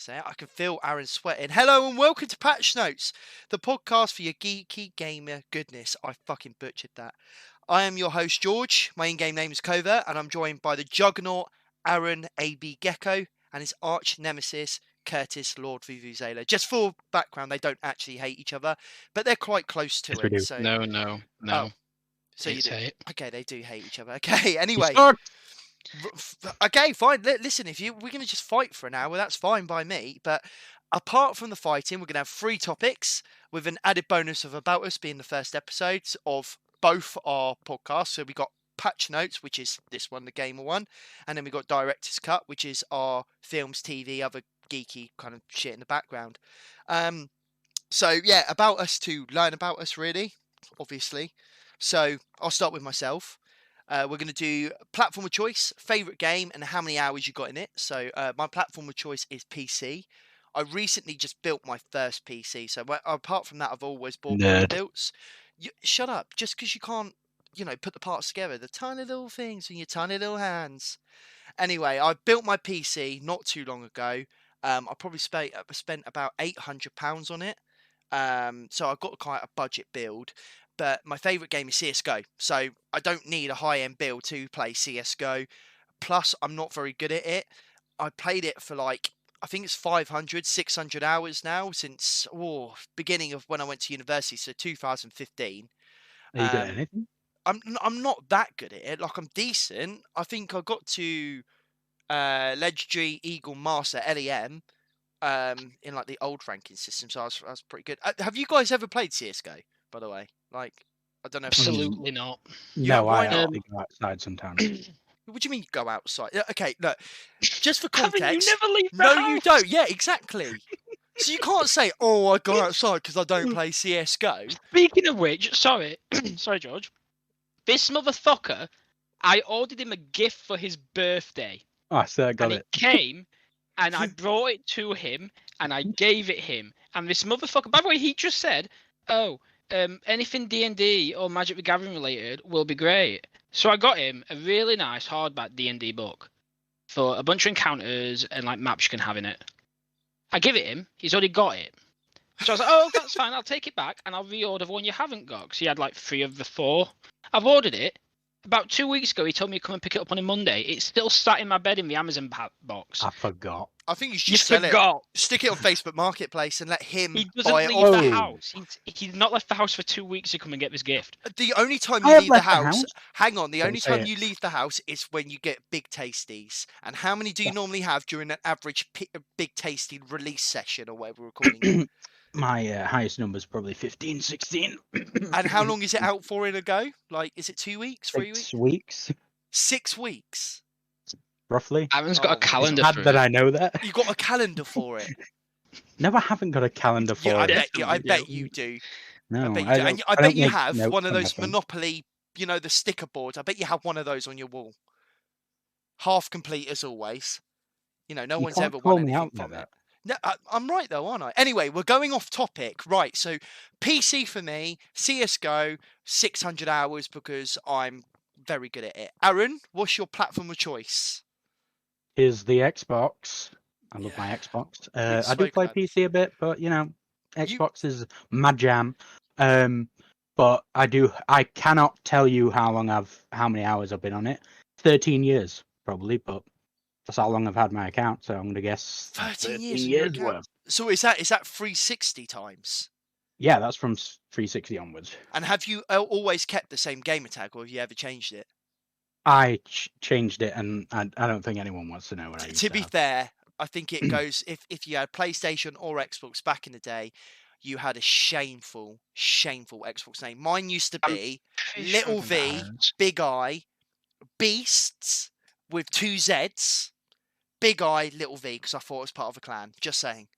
Say it. I can feel Aaron sweating. Hello and welcome to Patch Notes, the podcast for your geeky gamer goodness. I fucking butchered that. I am your host, George. My in-game name is Covert, and I'm joined by the juggernaut, Aaron ABgecko, and his arch nemesis, Curtis Lordvuvuzela. Just for background, they don't actually hate each other, but they're quite close to Yes, we it. do. So, No. so you do. Hate. Okay, they do hate each other. Okay, anyway. Okay, fine. Listen, we're going to just fight for an hour, that's fine by me. But apart from the fighting, we're going to have 3 topics with an added bonus of About Us being the first episodes of both our podcasts. So we got Patch Notes, which is this one, the gamer one. And then we got Director's Cut, which is our films, TV, other geeky kind of shit in the background. So yeah, About Us to learn about us, really, obviously. So I'll start with myself. We're going to do platform of choice, favourite game, and how many hours you got in it. So my platform of choice is PC. I recently just built my first PC. So apart from that, I've always bought builds. Shut up. Just because you can't, put the parts together. The tiny little things in your tiny little hands. Anyway, I built my PC not too long ago. I probably spent about £800 on it. So I've got quite a budget build. But my favourite game is CSGO, so I don't need a high-end build to play CSGO. Plus, I'm not very good at it. I played it for I think it's 500, 600 hours now since beginning of when I went to university, so 2015. Are you good at anything? I'm not that good at it. I'm decent. I think I got to Legendary Eagle Master LEM in the old ranking system, so I was pretty good. Have you guys ever played CSGO, by the way? I don't know. Absolutely not. No, why I not? actually go outside sometimes. What do you mean go outside? Okay, look, just for Haven't context. you never leave the No, house? you don't. Yeah, exactly. So you can't say, I go outside because I don't play CSGO. Speaking of which, sorry, George. This motherfucker, I ordered him a gift for his birthday. Oh, so got and it. It came, and I brought it to him, and I gave it him. And this motherfucker, by the way, he just said, anything D&D or Magic the Gathering related will be great. So I got him a really nice hardback D&D book for a bunch of encounters and maps you can have in it. I give it him. He's already got it. So I was like, that's fine. I'll take it back and I'll reorder one you haven't got. Because he had 3 of the 4. I've ordered it. About 2 weeks ago, he told me to come and pick it up on a Monday. It's still sat in my bed in the Amazon box. I forgot. I think you should sell forgot. it. Stick it on Facebook Marketplace and let him He doesn't buy it. leave the house. He's not left the house for 2 weeks to come and get this gift. The only time you leave the house, hang on, the only time you leave the house is when you get big tasties. And how many do you normally have during an average big tasty release session or whatever we're calling it? My highest number is probably 15, 16. And how long is it out for in a go? Is it 2 weeks, 3 weeks? 6 weeks. 6 weeks? Roughly. Aaron's got a calendar for it. That I know that. You got a calendar for it? No, I haven't got a calendar for it. I bet you do. No, I bet you have one of those Monopoly, the sticker boards. I bet you have one of those on your wall. Half complete as always. No one's ever won anything from it. No, I'm right though, aren't I? Anyway, we're going off topic. Right, so PC for me, CSGO, 600 hours because I'm very good at it. Aaron, what's your platform of choice? Is the Xbox. I love my Xbox. I do play PC a bit, but Xbox is my jam. But I cannot tell you how many hours I've been on it. 13 years probably, but that's how long I've had my account, so I'm going to guess 13 years worth. So is that 360 times? Yeah, that's from 360 onwards. And have you always kept the same gamer tag, or have you ever changed it? I changed it, and I don't think anyone wants to know what I used to be fair, I think it goes, if you had PlayStation or Xbox back in the day, you had a shameful Xbox name. Mine used to be Little V, Big I, Beasts with 2 Zs, Big I, Little V, because I thought it was part of a clan. Just saying.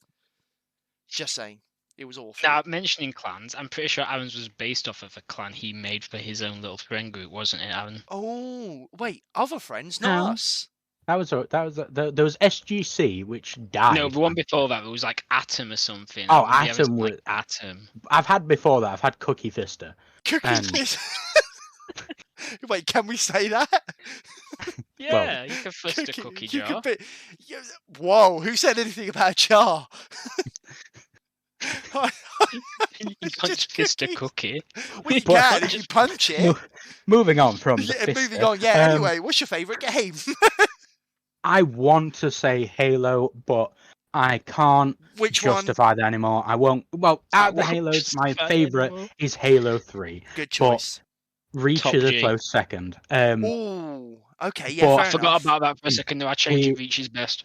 It was awful. Now, mentioning clans, I'm pretty sure Aaron's was based off of a clan he made for his own little friend group, wasn't it, Aaron? Oh, wait, other friends, not us. There was SGC, which died. No, the one before that, it was Atom or something. Oh, Atom was Atom. I've had before that. I've had Cookie Fister. Cookie Fister. Wait, can we say that? Yeah, you can first a cookie You jar. could be, whoa, who said anything about a jar? You can't fist a cookie. Well, you But- can if you punch it. Moving on from the Yeah, moving fister, on. Yeah. Anyway, what's your favourite game? I want to say Halo, but I can't Which one? justify that anymore. I won't. Well, out of the won't Halos, my justify it favorite anymore. is Halo 3. Good choice. Reach Top is a G. close second. Oh, okay. Yeah, but fair I forgot enough. about that for a second. Though I changed We- it. Reach is best.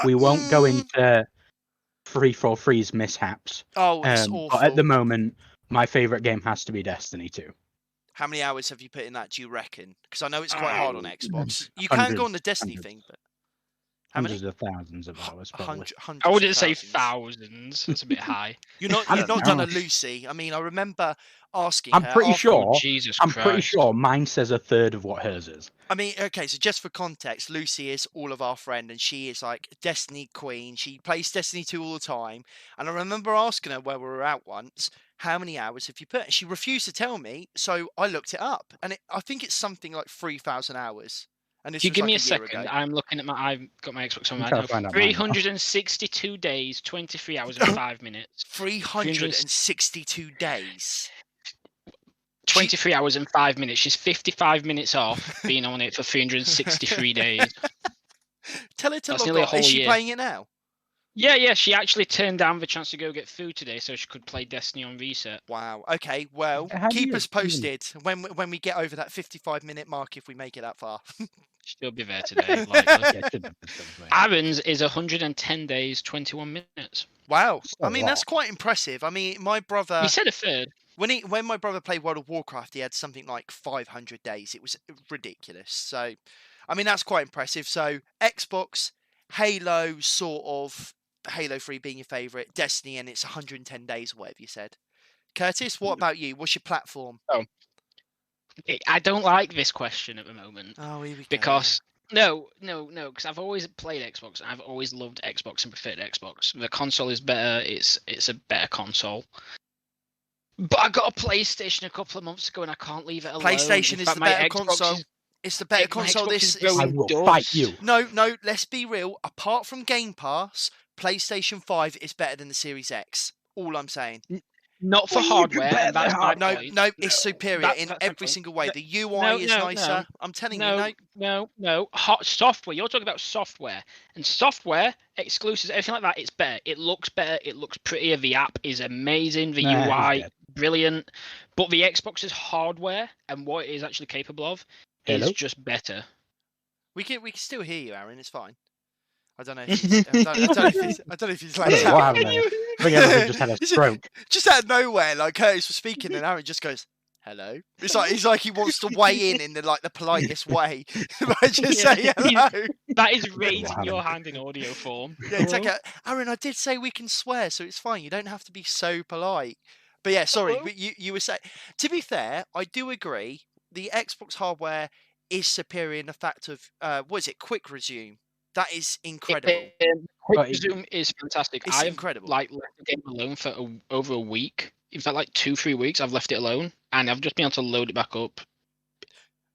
We won't go Mm. into free for freeze mishaps. Oh, it's awful. But at the moment, my favorite game has to be Destiny 2. How many hours have you put in that, do you reckon? Because I know it's quite hard on Xbox. You hundreds, can go on the Destiny hundreds. thing, but how many? Hundreds of thousands of hours, probably. Hundreds I wouldn't of say thousands. thousands. That's a bit high. You've not I don't done a know. Lucy. I mean, I remember asking I'm her pretty after- sure. Oh, Jesus I'm Christ. pretty sure mine says a third of what hers is. I mean, okay, so just for context, Lucy is all of our friend, and she is like Destiny queen. She plays Destiny 2 all the time. And I remember asking her where we were out once, how many hours have you put? And she refused to tell me, so I looked it up, and I think it's something like 3,000 hours. And this If you was give like me a year second, ago. I'm looking at I've got my Xbox on I'm right trying now. to find out mine now. 362 days, 23 hours and 5 minutes. 362 days. 23 hours and 5 minutes. She's 55 minutes off being on it for 363 days. Tell her to That's log nearly a on. whole Is she year. playing it now? Yeah, she actually turned down the chance to go get food today so she could play Destiny on reset. Wow. Okay. Well, How do keep you us posted when we get over that 55-minute mark, if we make it that far. She'll be there today, likely. Yeah, should have been something. Aaron's is 110 days, 21 minutes. Wow. a I mean, that's lot. quite impressive. I mean, my brother, He said a third. when my brother played World of Warcraft, he had something like 500 days. It was ridiculous. So, I mean, that's quite impressive. So, Xbox, Halo, sort of, Halo 3 being your favorite, Destiny, and it's 110 days, or whatever you said. Curtis, what about you? What's your platform? I don't like this question at the moment Oh, here we go. because no, because I've always played Xbox. I've always loved Xbox and preferred Xbox. The console is better. It's a better console. But I got a PlayStation a couple of months ago and I can't leave it alone. PlayStation In is fact, the my better Xbox console. is- It's the better my console. Xbox This is is I growing will fight dust. you. no. Let's be real. Apart from Game Pass, PlayStation 5 is better than the Series X. All I'm saying. Not for Well, you do hardware, better and that's than my hardware. point. No, it's superior That's in my every point. single way. No, The UI is nicer. no. I'm telling you, no. No. Hot software. You're talking about software, and software exclusives, everything like that. It's better. It looks better. It looks prettier. The app is amazing. The Nah, UI, it's dead. brilliant. But the Xbox's hardware and what it is actually capable of Hello? is just better. We can still hear you, Aaron. It's fine. I don't know if he's, I don't know if he's I like don't know what happened there. I think everyone just had a Is it- stroke. just out of nowhere, like Curtis was speaking, and Aaron just goes, "Hello." It's like he wants to weigh in the politest way. But just say hello. That is raising happened. your hand in audio form. Yeah, it's like Aaron, I did say we can swear, so it's fine. You don't have to be so polite. But yeah, sorry, Hello? but you were saying. To be fair, I do agree. The Xbox hardware is superior in the fact of what is it? Quick resume. That is incredible. Quick But it- resume is fantastic. It's I've incredible. left the game alone for over a week. In fact, like 2-3 weeks, I've left it alone, and I've just been able to load it back up.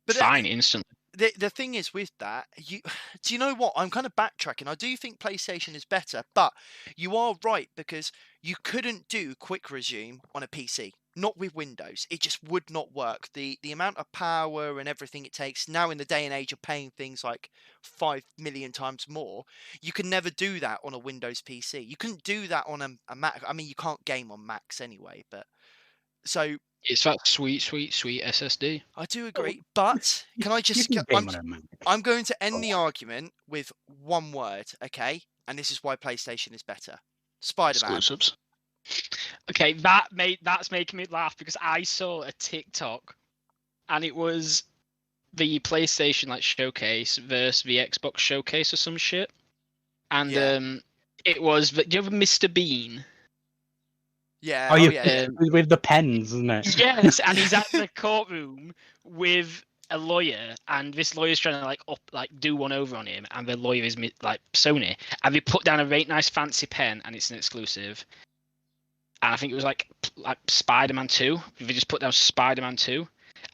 But Fine, instantly. the thing is with that, do you know what? I'm kind of backtracking. I do think PlayStation is better, but you are right because you couldn't do quick resume on a PC. Not with Windows. It just would not work. The amount of power and everything it takes now in the day and age of paying things like 5 million times more, you can never do that on a Windows PC. You couldn't do that on a Mac. I mean, you can't game on Macs anyway, but so It's that sweet SSD. I do agree. But can I You just? can game on a Mac. I'm going to end the argument with one word, okay? And this is why PlayStation is better. Spider-Man. Exclusives. Okay, that's making me laugh because I saw a TikTok, and it was the PlayStation showcase versus the Xbox showcase or some shit, and Yeah. it was. Do you remember Mr. Bean? Yeah. Oh, Oh, yeah, yeah. with the pens, isn't it? Yes, and he's at the courtroom with a lawyer, and this lawyer's trying to do one over on him, and the lawyer is Sony, and they put down a very nice fancy pen, and it's an exclusive. And I think it was like Spider-Man 2. They just put down Spider-Man 2,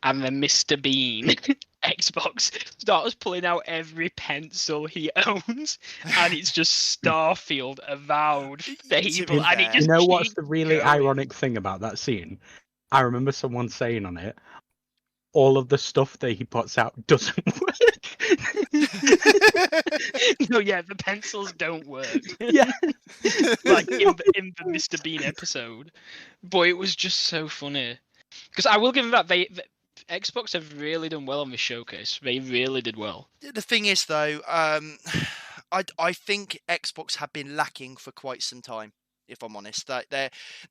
and then Mr. Bean Xbox starts pulling out every pencil he owns, and it's just Starfield, Avowed, Fable, and it just what's keeps the really going. ironic thing about that scene? I remember someone saying on it, all of the stuff that he puts out doesn't work. No, yeah, the pencils don't work. Yeah. Like in the Mr. Bean episode. But it was just so funny. Because I will give them that. Xbox have really done well on this showcase. They really did well. The thing is, though, I think Xbox have been lacking for quite some time. If I'm honest,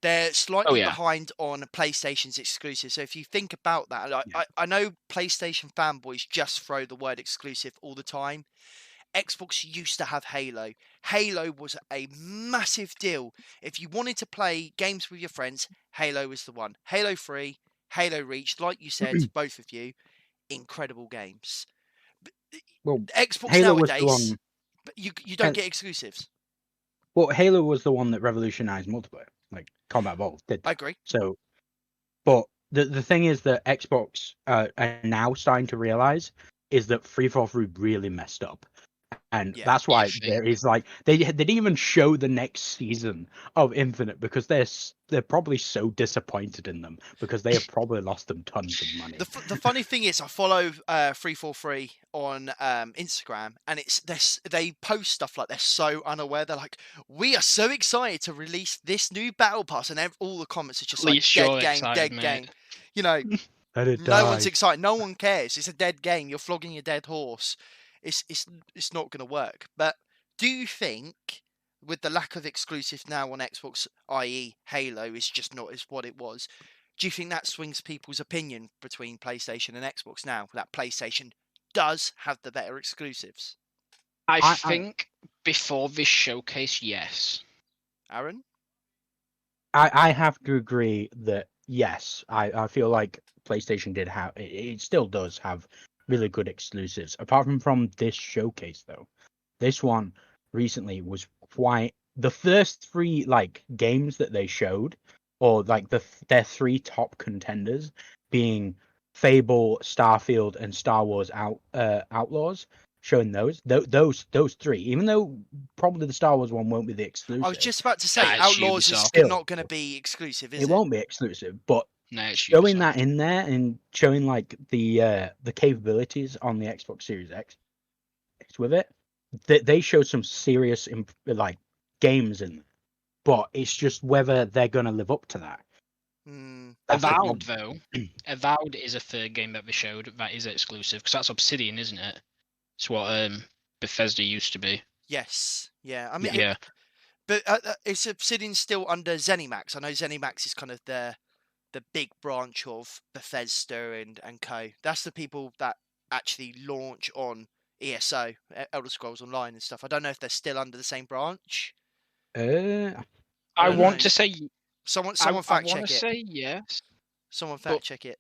they're slightly behind on PlayStation's exclusive. So if you think about that, I know PlayStation fanboys just throw the word exclusive all the time. Xbox used to have Halo. Halo was a massive deal. If you wanted to play games with your friends, Halo was the one. Halo 3, Halo Reach, like you said, both of you, incredible games. Well, Xbox Halo nowadays, was the one. But you don't get exclusives. Well, Halo was the one that revolutionized multiplayer, like Combat Evolved did. I agree. So, but the thing is that Xbox are now starting to realize is that 343 really messed up. And that's why there is like they didn't even show the next season of Infinite because they're probably so disappointed in them because they have probably lost them tons of money. The funny thing is, I follow 343 on Instagram, and they post stuff like they're so unaware. They're like, "We are so excited to release this new battle pass," and all the comments are just like, "Dead game." You know, no one's excited. No one cares. It's a dead game. You're flogging a dead horse. It's not going to work. But do you think, with the lack of exclusive now on Xbox, i.e. Halo is just not as what it was, do you think that swings people's opinion between PlayStation and Xbox now, that PlayStation does have the better exclusives? I think before this showcase, yes. Aaron? I have to agree that yes, I feel like PlayStation did have, it still does have really good exclusives. Apart from this showcase, though, this one recently was quite the first three like games that they showed, or like their three top contenders being Fable, Starfield, and Star Wars Outlaws. Showing those three, even though probably the Star Wars one won't be the exclusive. I was just about to say Outlaws is not going to be exclusive, is it? It won't be exclusive, but showing that in there and showing like the capabilities on the Xbox Series X with it, they showed some serious like games in there, but it's just whether they're going to live up to that. Avowed though, Avowed is a third game that they showed that is exclusive because that's Obsidian, isn't it? It's what Bethesda used to be. Yes, yeah. I mean, but is Obsidian still under ZeniMax? I know ZeniMax is kind of the big branch of Bethesda and co. That's the people that actually launch on ESO, Elder Scrolls Online and stuff. I don't know if they're still under the same branch. I want to say someone fact check it. I want to say yes. Someone fact check it.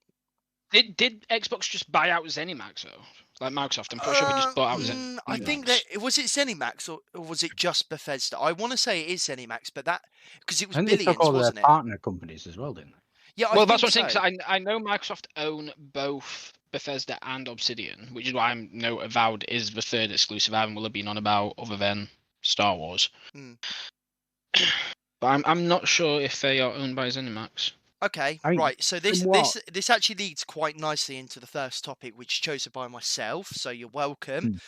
Did Xbox just buy out ZeniMax though? Like Microsoft, I'm pretty sure we just bought out ZeniMax. I think that was it ZeniMax or was it just Bethesda? I want to say it is ZeniMax, but that because it was billions, they took all wasn't their partner companies as well, didn't they? Yeah, well, that's what I'm saying. I know Microsoft own both Bethesda and Obsidian, which is why I know Avowed is the third exclusive I haven't will have been on about other than Star Wars. But I'm not sure if they are owned by ZeniMax. Okay, right. So this actually leads quite nicely into the first topic, which is chosen by myself. So you're welcome.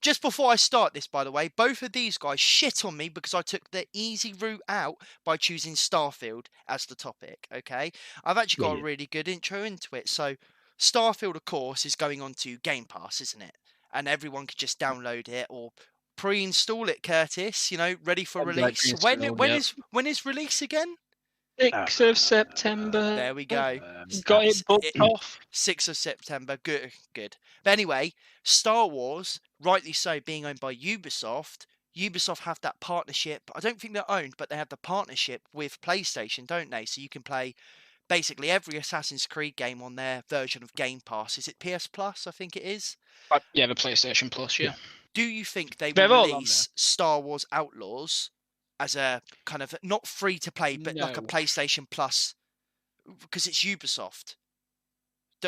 Just before I start this, by the way, both of these guys shit on me because I took the easy route out by choosing Starfield as the topic. Okay, I've actually got a really good intro into it. So Starfield, of course, is going on to Game Pass, isn't it? And everyone could just download it or pre-install it. Curtis, ready for release. When is release again? 6th of September. There we go. Got it booked off. 6th of September. Good. But anyway, Star Wars, rightly so, being owned by Ubisoft. Ubisoft have that partnership. I don't think they're owned, but they have the partnership with PlayStation, don't they? So you can play basically every Assassin's Creed game on their version of Game Pass. Is it PS Plus? I think it is. Yeah, the PlayStation Plus, yeah. Do you think they will release Star Wars Outlaws as a kind of not free to play, but like a PlayStation Plus, because it's Ubisoft?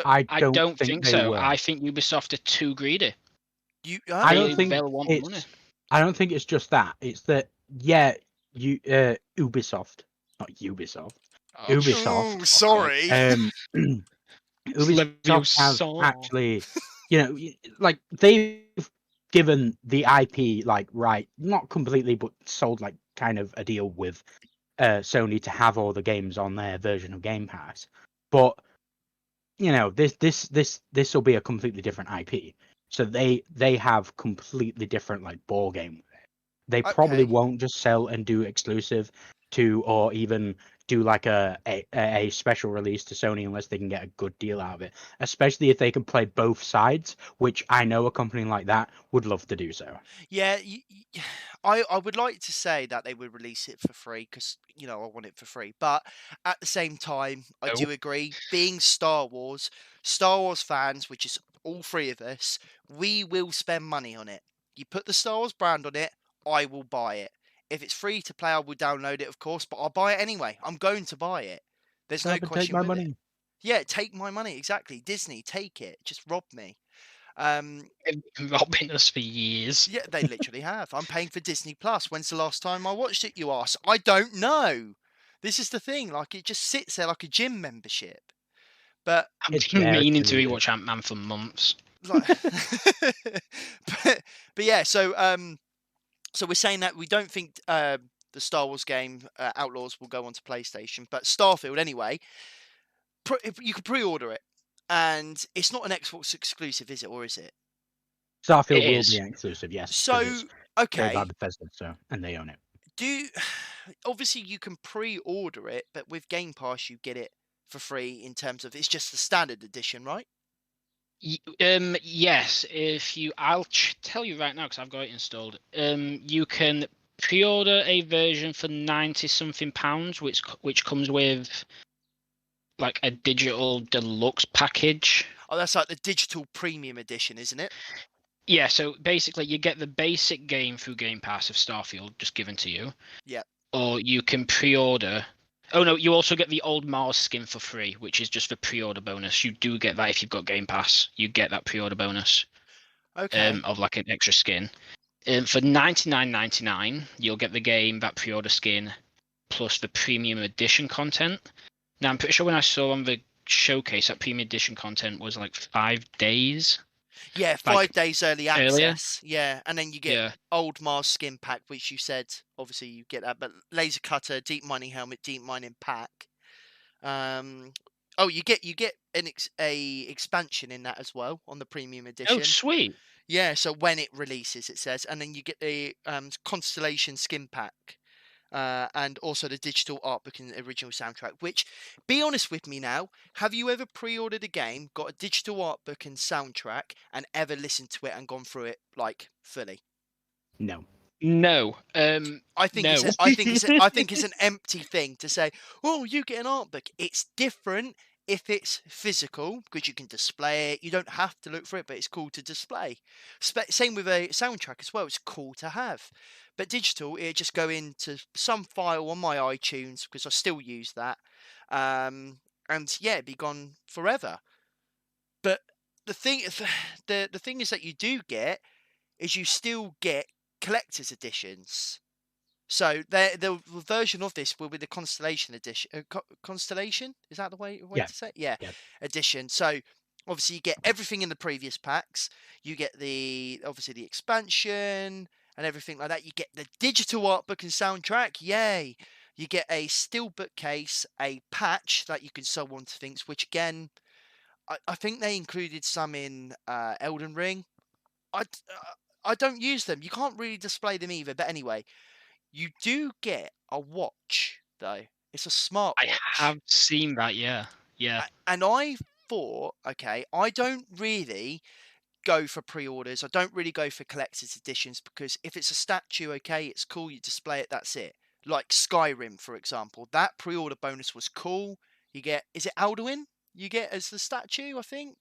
I don't think so. will. I think Ubisoft are too greedy. I don't think they'll want money. I don't think it's just that. It's that Ubisoft, not Ubisoft. Oh, Ubisoft. Oh, sorry. Ubisoft have actually, like they've given the IP right, not completely, but sold kind of a deal with Sony to have all the games on their version of Game Pass. But this will be a completely different IP. So they have completely different ball game. They probably won't just sell and do exclusive to, or even do a special release to Sony unless they can get a good deal out of it. Especially if they can play both sides, which I know a company like that would love to do so. Yeah, I would like to say that they would release it for free because I want it for free. But at the same time, I do agree. Being Star Wars fans, which is all three of us, we will spend money on it. You put the Star Wars brand on it, I will buy it. If it's free to play, I will download it, of course, but I'll buy it anyway. I'm going to buy it. There's no question take my with money. it. Yeah, take my money, exactly. Disney, take it. Just rob me. They've been robbing us for years. Yeah, they literally have. I'm paying for Disney Plus. When's the last time I watched it, you ask? I don't know. This is the thing. It just sits there like a gym membership. But I've been meaning to rewatch Ant-Man for months. but yeah, so we're saying that we don't think the Star Wars game Outlaws will go onto PlayStation, but Starfield anyway. You can pre-order it, and it's not an Xbox exclusive, is it, or is it? Starfield will be exclusive, yes. So okay, by Bethesda, and they own it. Obviously you can pre-order it, but with Game Pass you get it for free in terms of it's just the standard edition, right? Yes. I'll tell you right now because I've got it installed. You can pre-order a version for £90-something, which comes with a digital deluxe package. Oh, that's like the digital premium edition, isn't it? Yeah, so basically you get the basic game through Game Pass of Starfield just given to you. Yeah. Or you can pre-order. Oh no, you also get the old Mars skin for free, which is just the pre-order bonus. You do get that if you've got Game Pass. You get that pre-order bonus. Okay. Of an extra skin. For $99.99, you'll get the game, that pre-order skin, plus the premium edition content. Now I'm pretty sure when I saw on the showcase that premium edition content was 5 days. Yeah, 5 days early access. Yeah, and then you get old Mars skin pack, which you said obviously you get that, but laser cutter, deep mining helmet, deep mining pack. You get a expansion in that as well on the premium edition. Oh, sweet. Yeah, so when it releases, it says, and then you get the Constellation skin pack. And also the digital art book and original soundtrack, which, be honest with me now, have you ever pre-ordered a game, got a digital art book and soundtrack, and ever listened to it and gone through it fully? No. I think it's an empty thing to say, oh, you get an art book. It's different if it's physical because you can display it. You don't have to look for it, but it's cool to display. Same with a soundtrack as well. It's cool to have. But digital, it just go into some file on my iTunes because I still use that. And yeah, it'd be gone forever. But the thing is that you do get is you still get collector's editions. So the version of this will be the Constellation edition. Constellation, is that the way to say it? Yeah, edition. So obviously you get everything in the previous packs. You get obviously the expansion and everything like that. You get the digital art book and soundtrack. Yay! You get a steelbook case, a patch that you can sew onto things. Which again, I think they included some in Elden Ring. I don't use them. You can't really display them either. But anyway. You do get a watch, though. It's a smart watch. I have seen that, yeah. And I thought, okay, I don't really go for pre-orders. I don't really go for collector's editions because if it's a statue, okay, it's cool. You display it, that's it. Like Skyrim, for example. That pre-order bonus was cool. You get, is it Alduin? You get as the statue, I think.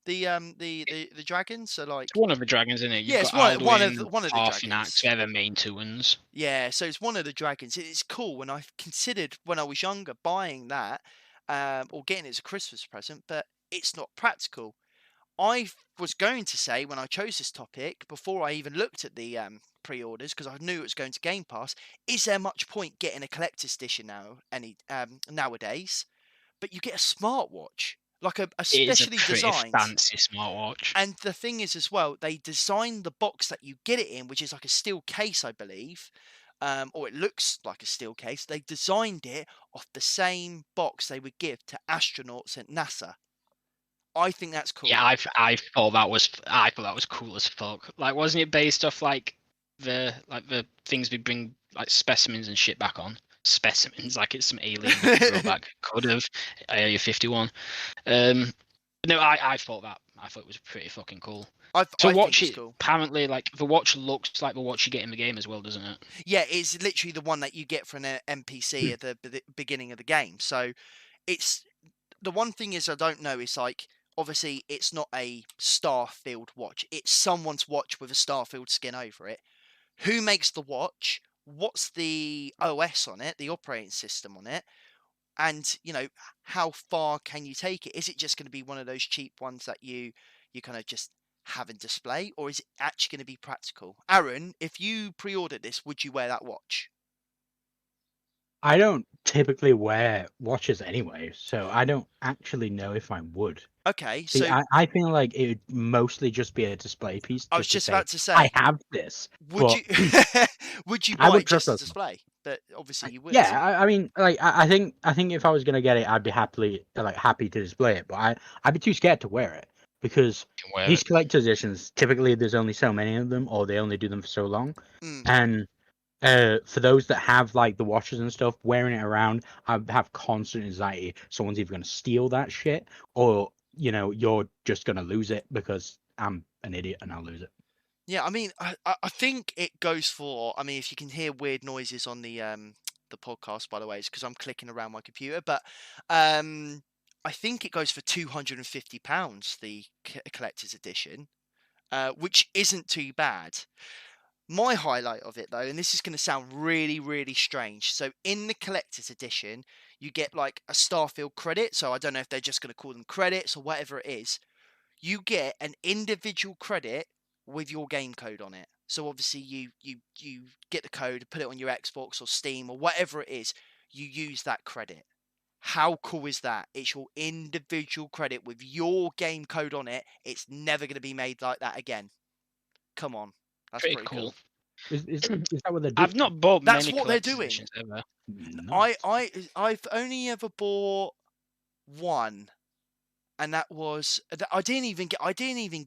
The dragons, so it's one of the dragons, isn't it? It's one of the dragons. They're the main two ones. Yeah, so it's one of the dragons. It's cool. When I considered when I was younger buying that, or getting it as a Christmas present, but it's not practical. I was going to say when I chose this topic, before I even looked at the pre-orders, because I knew it was going to Game Pass, is there much point getting a collector's edition nowadays? But you get a smartwatch, like a It is a specially pretty designed. fancy smartwatch. And the thing is as well, they designed the box that you get it in, which is like a steel case, I believe. Or it looks like a steel case. They designed it off the same box they would give to astronauts at NASA. I think that's cool. Yeah, I thought that was cool as fuck. Like, wasn't it based off like the things we bring like specimens and shit back on? Specimens, like it's some alien throwback. Could have Area 51. No, I thought it was pretty fucking cool. To watch it, cool. Apparently, like the watch looks like the watch you get in the game as well, doesn't it? Yeah, it's literally the one that you get from an NPC at the beginning of the game. So it's the one thing is I don't know is like obviously it's not a Starfield watch. It's someone's watch with a Starfield skin over it. Who makes the watch? What's the OS on it? The operating system on it? And you know, how far can you take it? Is it just going to be one of those cheap ones that you kind of just have in display, or is it actually going to be practical? Aaron, if you pre-ordered this, would you wear that watch? I don't typically wear watches anyway, so I don't actually know if I would. Okay, See, so I feel like it would mostly just be a display piece. I was just about to say, I have this. Would you would you buy it just as display? But obviously you would. Yeah, I mean, like I think if I was gonna get it, I'd be happy to display it, but I'd be too scared to wear it because these collector's editions typically there's only so many of them, or they only do them for so long, and for those that have like the watches and stuff, wearing it around, I have constant anxiety. Someone's either gonna steal that shit, or you know, you're just gonna lose it because I'm an idiot and I'll lose it. Yeah, I mean, I think it goes for. I mean, if you can hear weird noises on the podcast, by the way, it's because I'm clicking around my computer. But I think it goes for £250, the collector's edition, which isn't too bad. My highlight of it, though, and this is going to sound really, really strange. So in the collector's edition, you get like a Starfield credit. So I don't know if they're just going to call them credits or whatever it is. You get an individual credit with your game code on it. So obviously you get the code, put it on your Xbox or Steam or whatever it is. You use that credit. How cool is that? It's your individual credit with your game code on it. It's never going to be made like that again. Come on. That's pretty cool. Is that what they're doing? I've not bought That's many what they're doing. Ever. Nice. I've only ever bought one, and that was I didn't even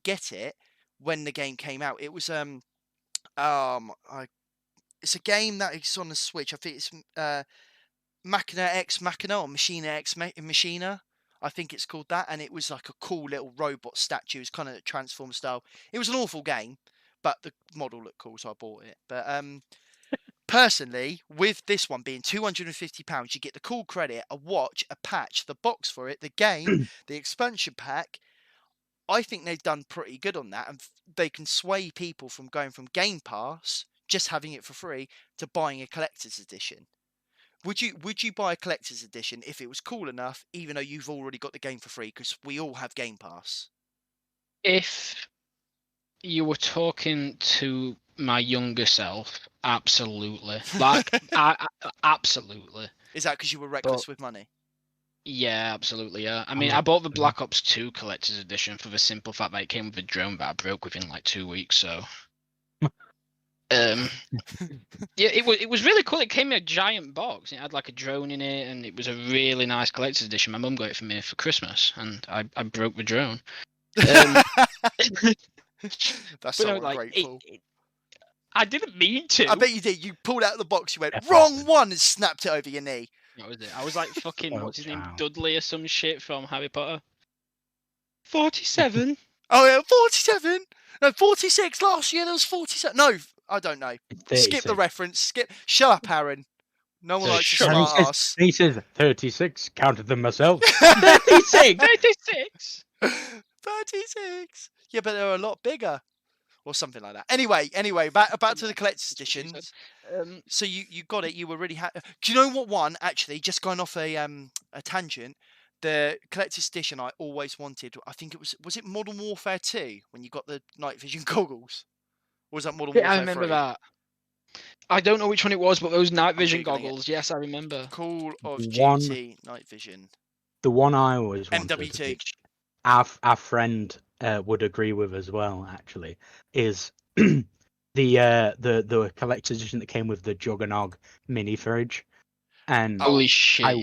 get it when the game came out. It was it's a game that is on the Switch. I think it's Machina X Machina or Machina X Machina. I think it's called that, and it was like a cool little robot statue. It's kind of Transform style. It was an awful game, but the model looked cool, so I bought it. But personally, with this one being £250, you get the cool credit, a watch, a patch, the box for it, the game, the expansion pack. I think they've done pretty good on that, and they can sway people from going from Game Pass, just having it for free, to buying a collector's edition. Would you buy a collector's edition if it was cool enough, even though you've already got the game for free? Because we all have Game Pass. If you were talking to my younger self, absolutely. Like, absolutely. Is that because you were reckless with money? Yeah, absolutely. Yeah. I mean, I bought the Black Ops 2 collector's edition for the simple fact that it came with a drone that I broke within like 2 weeks. So, yeah, it was really cool. It came in a giant box. It had like a drone in it, and it was a really nice collector's edition. My mum got it for me for Christmas, and I broke the drone. That's so ungrateful. I didn't mean to. I bet you did. You pulled out the box, you went, wrong one, and snapped it over your knee. What was it? I was like fucking, what's his name? Dudley or some shit from Harry Potter. 47? Oh, yeah, 47? No, 46. Last year there was 47. No, I don't know. Skip the reference. Shut up, Aaron. No one likes to smart ass. He says 36. Counted them myself. 36? 36? 36. Yeah, but they're a lot bigger. Or something like that. Anyway, back to the collector's editions. So you got it. You were really happy. Do you know what one? Actually, just going off a tangent. the collector's edition I always wanted. I think was it Modern Warfare 2 when you got the night vision goggles? Or was that Modern Yeah, Warfare I remember 3? that. I don't know which one it was, but those night vision Googling it. goggles. Yes, I remember. Call of Duty night vision. The one I always wanted, MW2. which our friend would agree with as well, actually, is the collector's edition that came with the Juggernog mini fridge. And Holy shit! I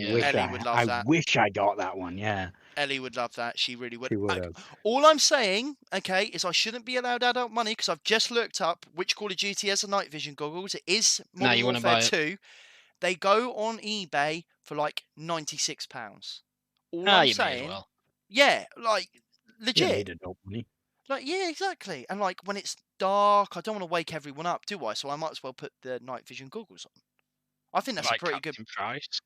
wish I got that one. Yeah, Ellie would love that. She really would. she would have. All I'm saying, okay, is I shouldn't be allowed adult money because I've just looked up which Call of Duty has the night vision goggles. It is Modern Warfare 2. They go on eBay for like £96. All I'm saying, may as well. Yeah, like legit. You need adult money. Like, yeah, exactly. And like when it's dark, I don't want to wake everyone up, do I? So I might as well put the night vision goggles on. I think that's like a pretty Captain good price.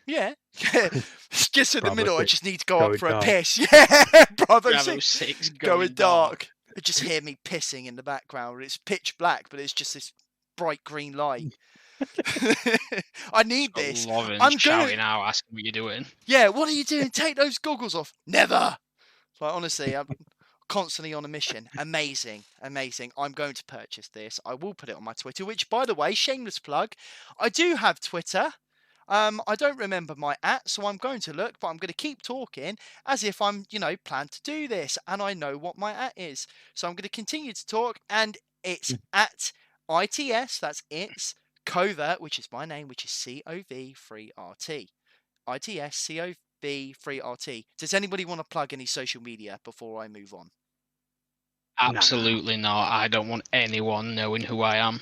Yeah. It's just in the middle. I just need to go up for dark. a piss. Yeah, Bravo, Bravo 6 6 going dark. You just hear me pissing in the background. It's pitch black, but it's just this bright green light. I need this. I'm shouting out, asking what you're doing. Yeah, what are you doing? Take those goggles off. Never. Like, honestly, I'm constantly on a mission. Amazing. I'm going to purchase this. I will put it on my Twitter, which, by the way, shameless plug, I do have Twitter. I don't remember my @ so I'm going to look, but I'm going to keep talking as if I'm, plan to do this, and I know what my @ is. So I'm going to continue to talk, and it's at ITS, that's it's, Covert, which is my name, which is COV3RT. ITS COV3RT. Does anybody want to plug any social media before I move on? Absolutely not. I don't want anyone knowing who I am.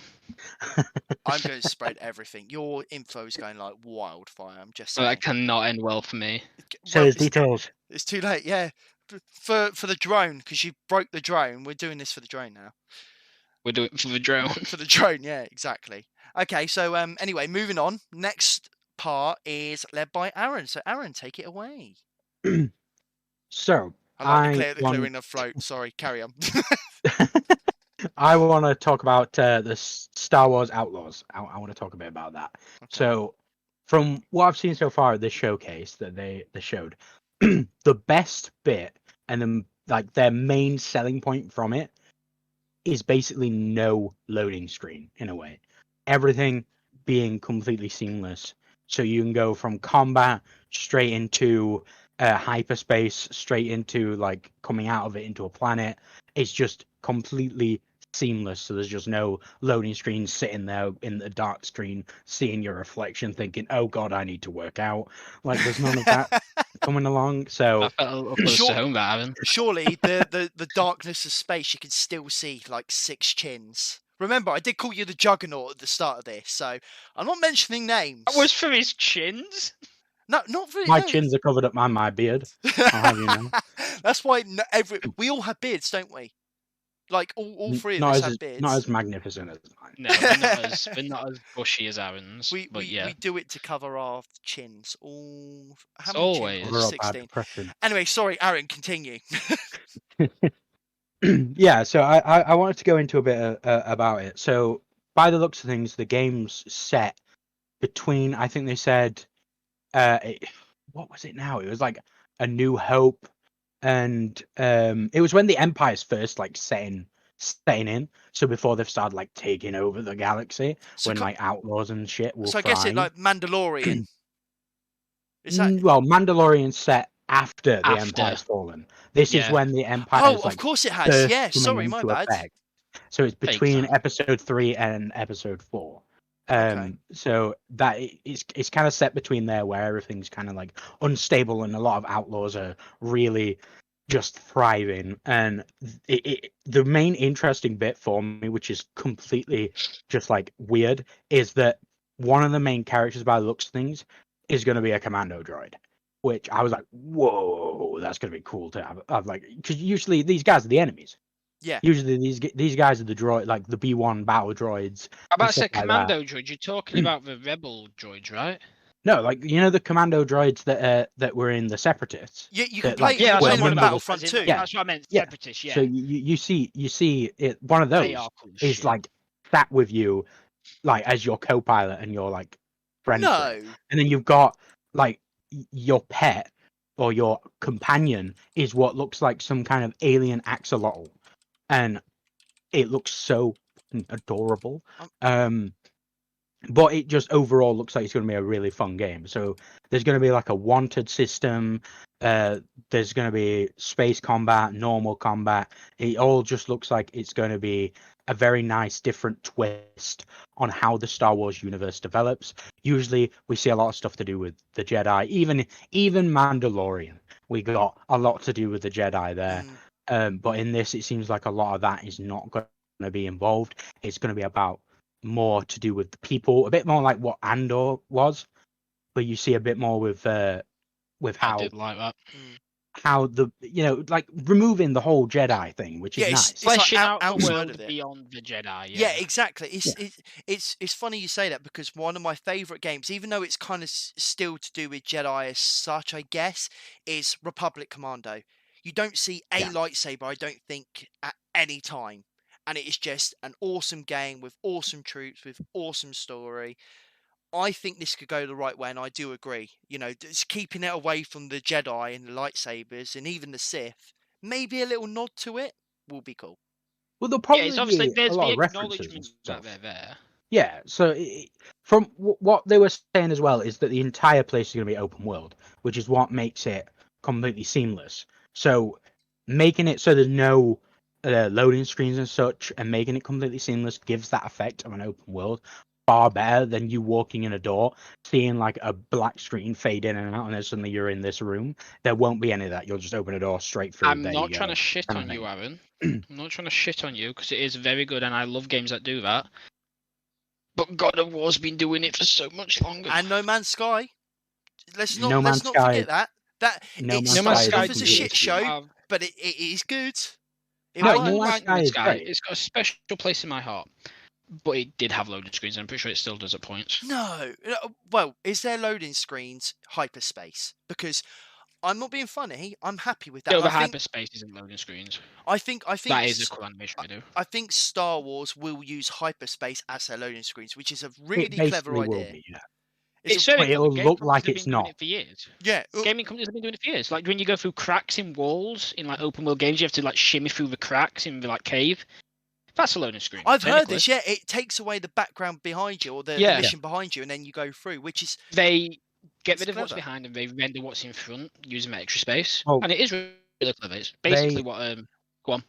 I'm going to spread everything. Your info is going like wildfire. I'm just saying. That cannot end well for me. So there's details. It's too late, yeah. For the drone, because you broke the drone. We're doing this for the drone now. We're doing it for the drone. For the drone, yeah, exactly. Okay, so anyway, moving on. Next part is led by Aaron. So Aaron, take it away. So I like the clearing of float. Sorry, carry on. I want to talk about the Star Wars Outlaws. I want to talk a bit about that. Okay. So, from what I've seen so far at this showcase that they showed, the best bit and then like their main selling point from it is basically no loading screen in a way. Everything being completely seamless, so you can go from combat straight into hyperspace, straight into like coming out of it into a planet. It's just completely seamless, so there's just no loading screen sitting there in the dark screen seeing your reflection thinking, oh god, I need to work out. Like there's none of that coming along. So I felt a little close to home, Gavin. Surely the darkness of space you can still see like 6 chins. Remember, I did call you the Juggernaut at the start of this, so I'm not mentioning names. That was for his chins? No, not for my chins are covered up by my beard. I'll have you know. That's why we all have beards, don't we? Like all three of us have beards. Not as magnificent as mine. No, we're not as bushy as Aaron's. We do it to cover our chins. How many always chins? 16. Anyway, sorry, Aaron, continue. Yeah, so I wanted to go into a bit about it. So by the looks of things, the game's set between, I think they said, what was it now? It was like A New Hope, and it was when the Empire's first like setting in. So before they've started like taking over the galaxy, so when like Outlaws and shit will. So I guess it's like Mandalorian. Is that Mandalorian set after the Empire's fallen? This is when the Empire. Oh, of course it has. Yeah, sorry, my bad. Effect. So it's between episode 3 and episode 4. Okay. So that it's kind of set between there, where everything's kind of like unstable, and a lot of outlaws are really just thriving. And the main interesting bit for me, which is completely just like weird, is that one of the main characters, by the looks of things, is going to be a commando droid. Which I was like, whoa, that's going to be cool to have like, because usually these guys are the enemies. Yeah. Usually these guys are the droid, like the B1 battle droids. About to say commando droid. You're talking about the rebel droids, right? No, like the commando droids that were in the Separatists. Yeah, you can play. Yeah, that's what Battlefront 2. Yeah, that's what I meant. Separatists. Yeah. So you see it. One of those is like sat with you, like as your co-pilot and your like friend. No. And then you've got like your pet, or your companion is what looks like some kind of alien axolotl, and it looks so adorable. But it just overall looks like it's going to be a really fun game. So there's going to be like a wanted system. There's going to be space combat, normal combat. It all just looks like it's going to be a very nice, different twist on how the Star Wars universe develops. Usually, we see a lot of stuff to do with the Jedi. Even Mandalorian, we got a lot to do with the Jedi there. But in this, it seems like a lot of that is not going to be involved. It's going to be about more to do with the people, a bit more like what Andor was, but you see a bit more with how I did like that. How like removing the whole Jedi thing, which is nice. It's fleshing like out the outside world of it. beyond the Jedi. Yeah, exactly. It's funny you say that, because one of my favorite games, even though it's kind of still to do with Jedi as such, I guess, is Republic Commando. You don't see a lightsaber, I don't think, at any time. And it is just an awesome game with awesome troops, with awesome story. I think this could go the right way, and I do agree. Just keeping it away from the Jedi and the lightsabers and even the Sith. Maybe a little nod to it will be cool. Well, there'll probably it's obviously be there's a lot the of references and acknowledgement stuff. that they're there. Yeah, so from what they were saying as well is that the entire place is going to be open world, which is what makes it completely seamless. So making it so there's no loading screens and such, and making it completely seamless gives that effect of an open world far better than you walking in a door, seeing like a black screen fade in and out, and then suddenly you're in this room. There won't be any of that. You'll just open a door straight through. I'm not trying to shit on you, Aaron. I'm not trying to shit on you, because it is very good, and I love games that do that. But God of War's been doing it for so much longer. And No Man's Sky. Let's not forget that. It started off as a shit show, but it is good. No Man's Sky. It's got a special place in my heart. But it did have loading screens, and I'm pretty sure it still does at points. No. Well, is there loading screens hyperspace? Because I'm not being funny. I'm happy with that. No, the hyperspace isn't loading screens. I think that is a cool animation I do. I think Star Wars will use hyperspace as their loading screens, which is a really clever idea. Will be, yeah. It'll look like it's not. It for years. Yeah, gaming companies have been doing it for years. Like when you go through cracks in walls in like open world games, you have to like shimmy through the cracks in the like cave. That's a loading screen. I've heard this. Yeah, it takes away the background behind you or the mission behind you, and then you go through, which is they get rid of what's behind and they render what's in front using that extra space. And it is really clever. It's basically what go on.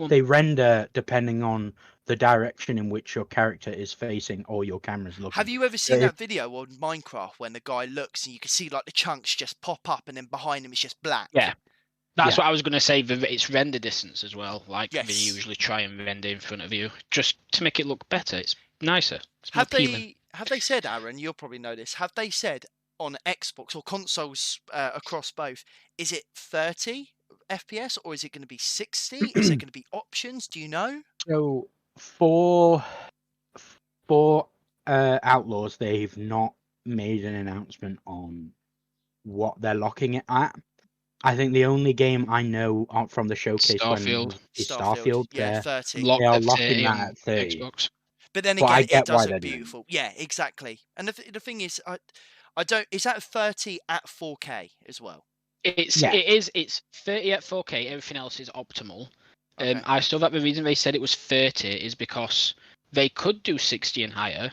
They render depending on the direction in which your character is facing or your camera's looking. Have you ever seen that video on Minecraft when the guy looks and you can see like the chunks just pop up and then behind him it's just black? Yeah. That's what I was going to say. It's render distance as well. Like they usually try and render in front of you just to make it look better. It's nicer. It's have they said, Aaron, you'll probably know this, have they said on Xbox or consoles across both, is it 30 FPS or is it going to be 60? Is it going to be options? Do you know? So for Outlaws, they've not made an announcement on what they're locking it at. I think the only game I know from the showcase is Starfield. Yeah, 30. They are locking that at 30. Xbox. But then again, it does look beautiful. Yeah, exactly. And the thing is, I don't. Is that 30 at 4K as well? It is. It's 30 at 4K. Everything else is optimal. Okay. I still thought the reason they said it was 30 is because they could do 60 and higher,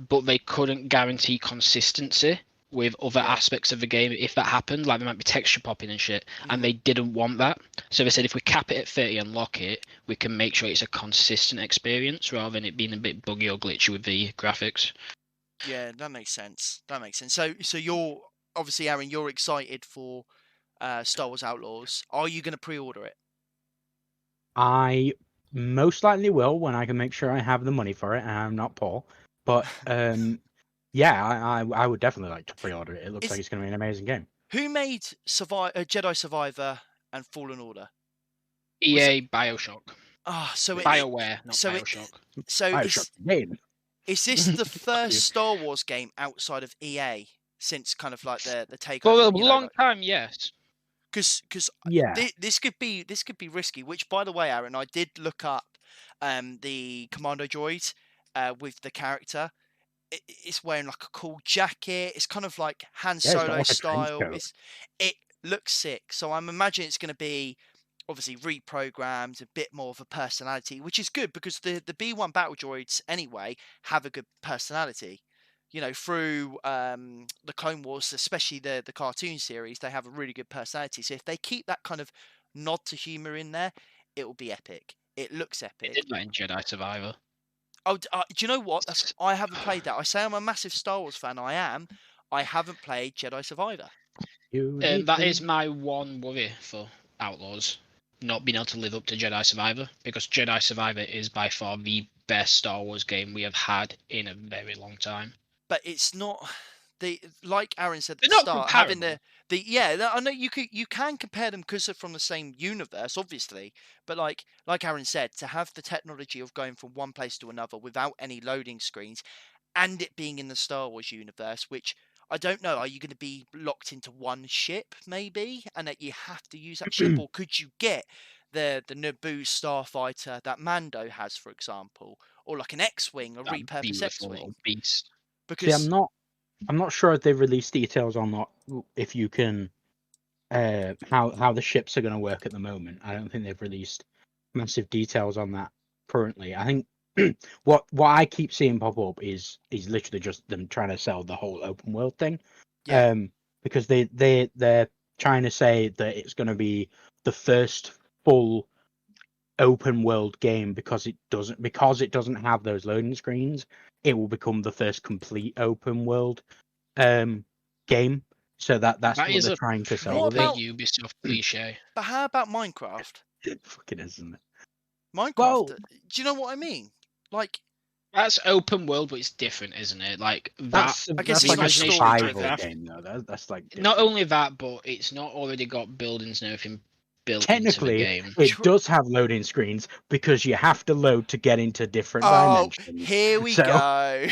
but they couldn't guarantee consistency with other aspects of the game if that happened. Like there might be texture popping and shit, and they didn't want that. So they said if we cap it at 30 and lock it, we can make sure it's a consistent experience rather than it being a bit buggy or glitchy with the graphics. Yeah, that makes sense. So you're obviously, Aaron, you're excited for Star Wars Outlaws. Are you going to pre-order it? I most likely will when I can make sure I have the money for it and I'm not poor. But yeah, I would definitely like to pre-order it. It looks like it's going to be an amazing game. Who made Jedi Survivor and Fallen Order? EA BioShock. So BioWare, not BioShock. Is this the first Star Wars game outside of EA since kind of like the takeover? For a long time, yes. Because this could be risky. Which, by the way, Aaron, I did look up the Commando droid with the character. It's wearing like a cool jacket. It's kind of like Han Solo style. looks sick. So I'm imagining it's going to be obviously reprogrammed, a bit more of a personality, which is good because the B1 battle droids anyway have a good personality. You know, through the Clone Wars, especially the cartoon series, they have a really good personality. So if they keep that kind of nod to humor in there, it will be epic. It looks They epic. did that in Jedi Survivor. Oh, do you know what? I haven't played that. I say I'm a massive Star Wars fan. I am. I haven't played Jedi Survivor. That is my one worry for Outlaws, not being able to live up to Jedi Survivor, because Jedi Survivor is by far the best Star Wars game we have had in a very long time. But it's not like Aaron said at They're the not start, having comparable. I know you can compare them because they're from the same universe, obviously. But like Aaron said, to have the technology of going from one place to another without any loading screens, and it being in the Star Wars universe, which I don't know, are you going to be locked into one ship maybe, and that you have to use that ship, or could you get the Naboo starfighter that Mando has, for example, or like an X-wing, a That repurposed beautiful little X-wing? beast. See, Because I'm not sure if they've released details on that. If you can, how the ships are going to work at the moment. I don't think they've released massive details on that currently. I think what I keep seeing pop up is literally just them trying to sell the whole open world thing. yeah, Because they're trying to say that it's going to be the first full open world game because it doesn't have those loading screens. It will become the first complete open world game. So that's That what is they're a trying to sell What with proper it. about Ubisoft cliche. but how about Minecraft? Fucking isn't it? Minecraft, Well, do you know what I mean? Like, That's open world, but it's different, isn't it? Like that. I guess that's The it's like a not imagination story in survival driven. Minecraft. game though. That's like Not different. only that, but it's not already got buildings and everything built into the Technically, game. it does have loading screens because you have to load to get into different Oh, dimensions. here we So go.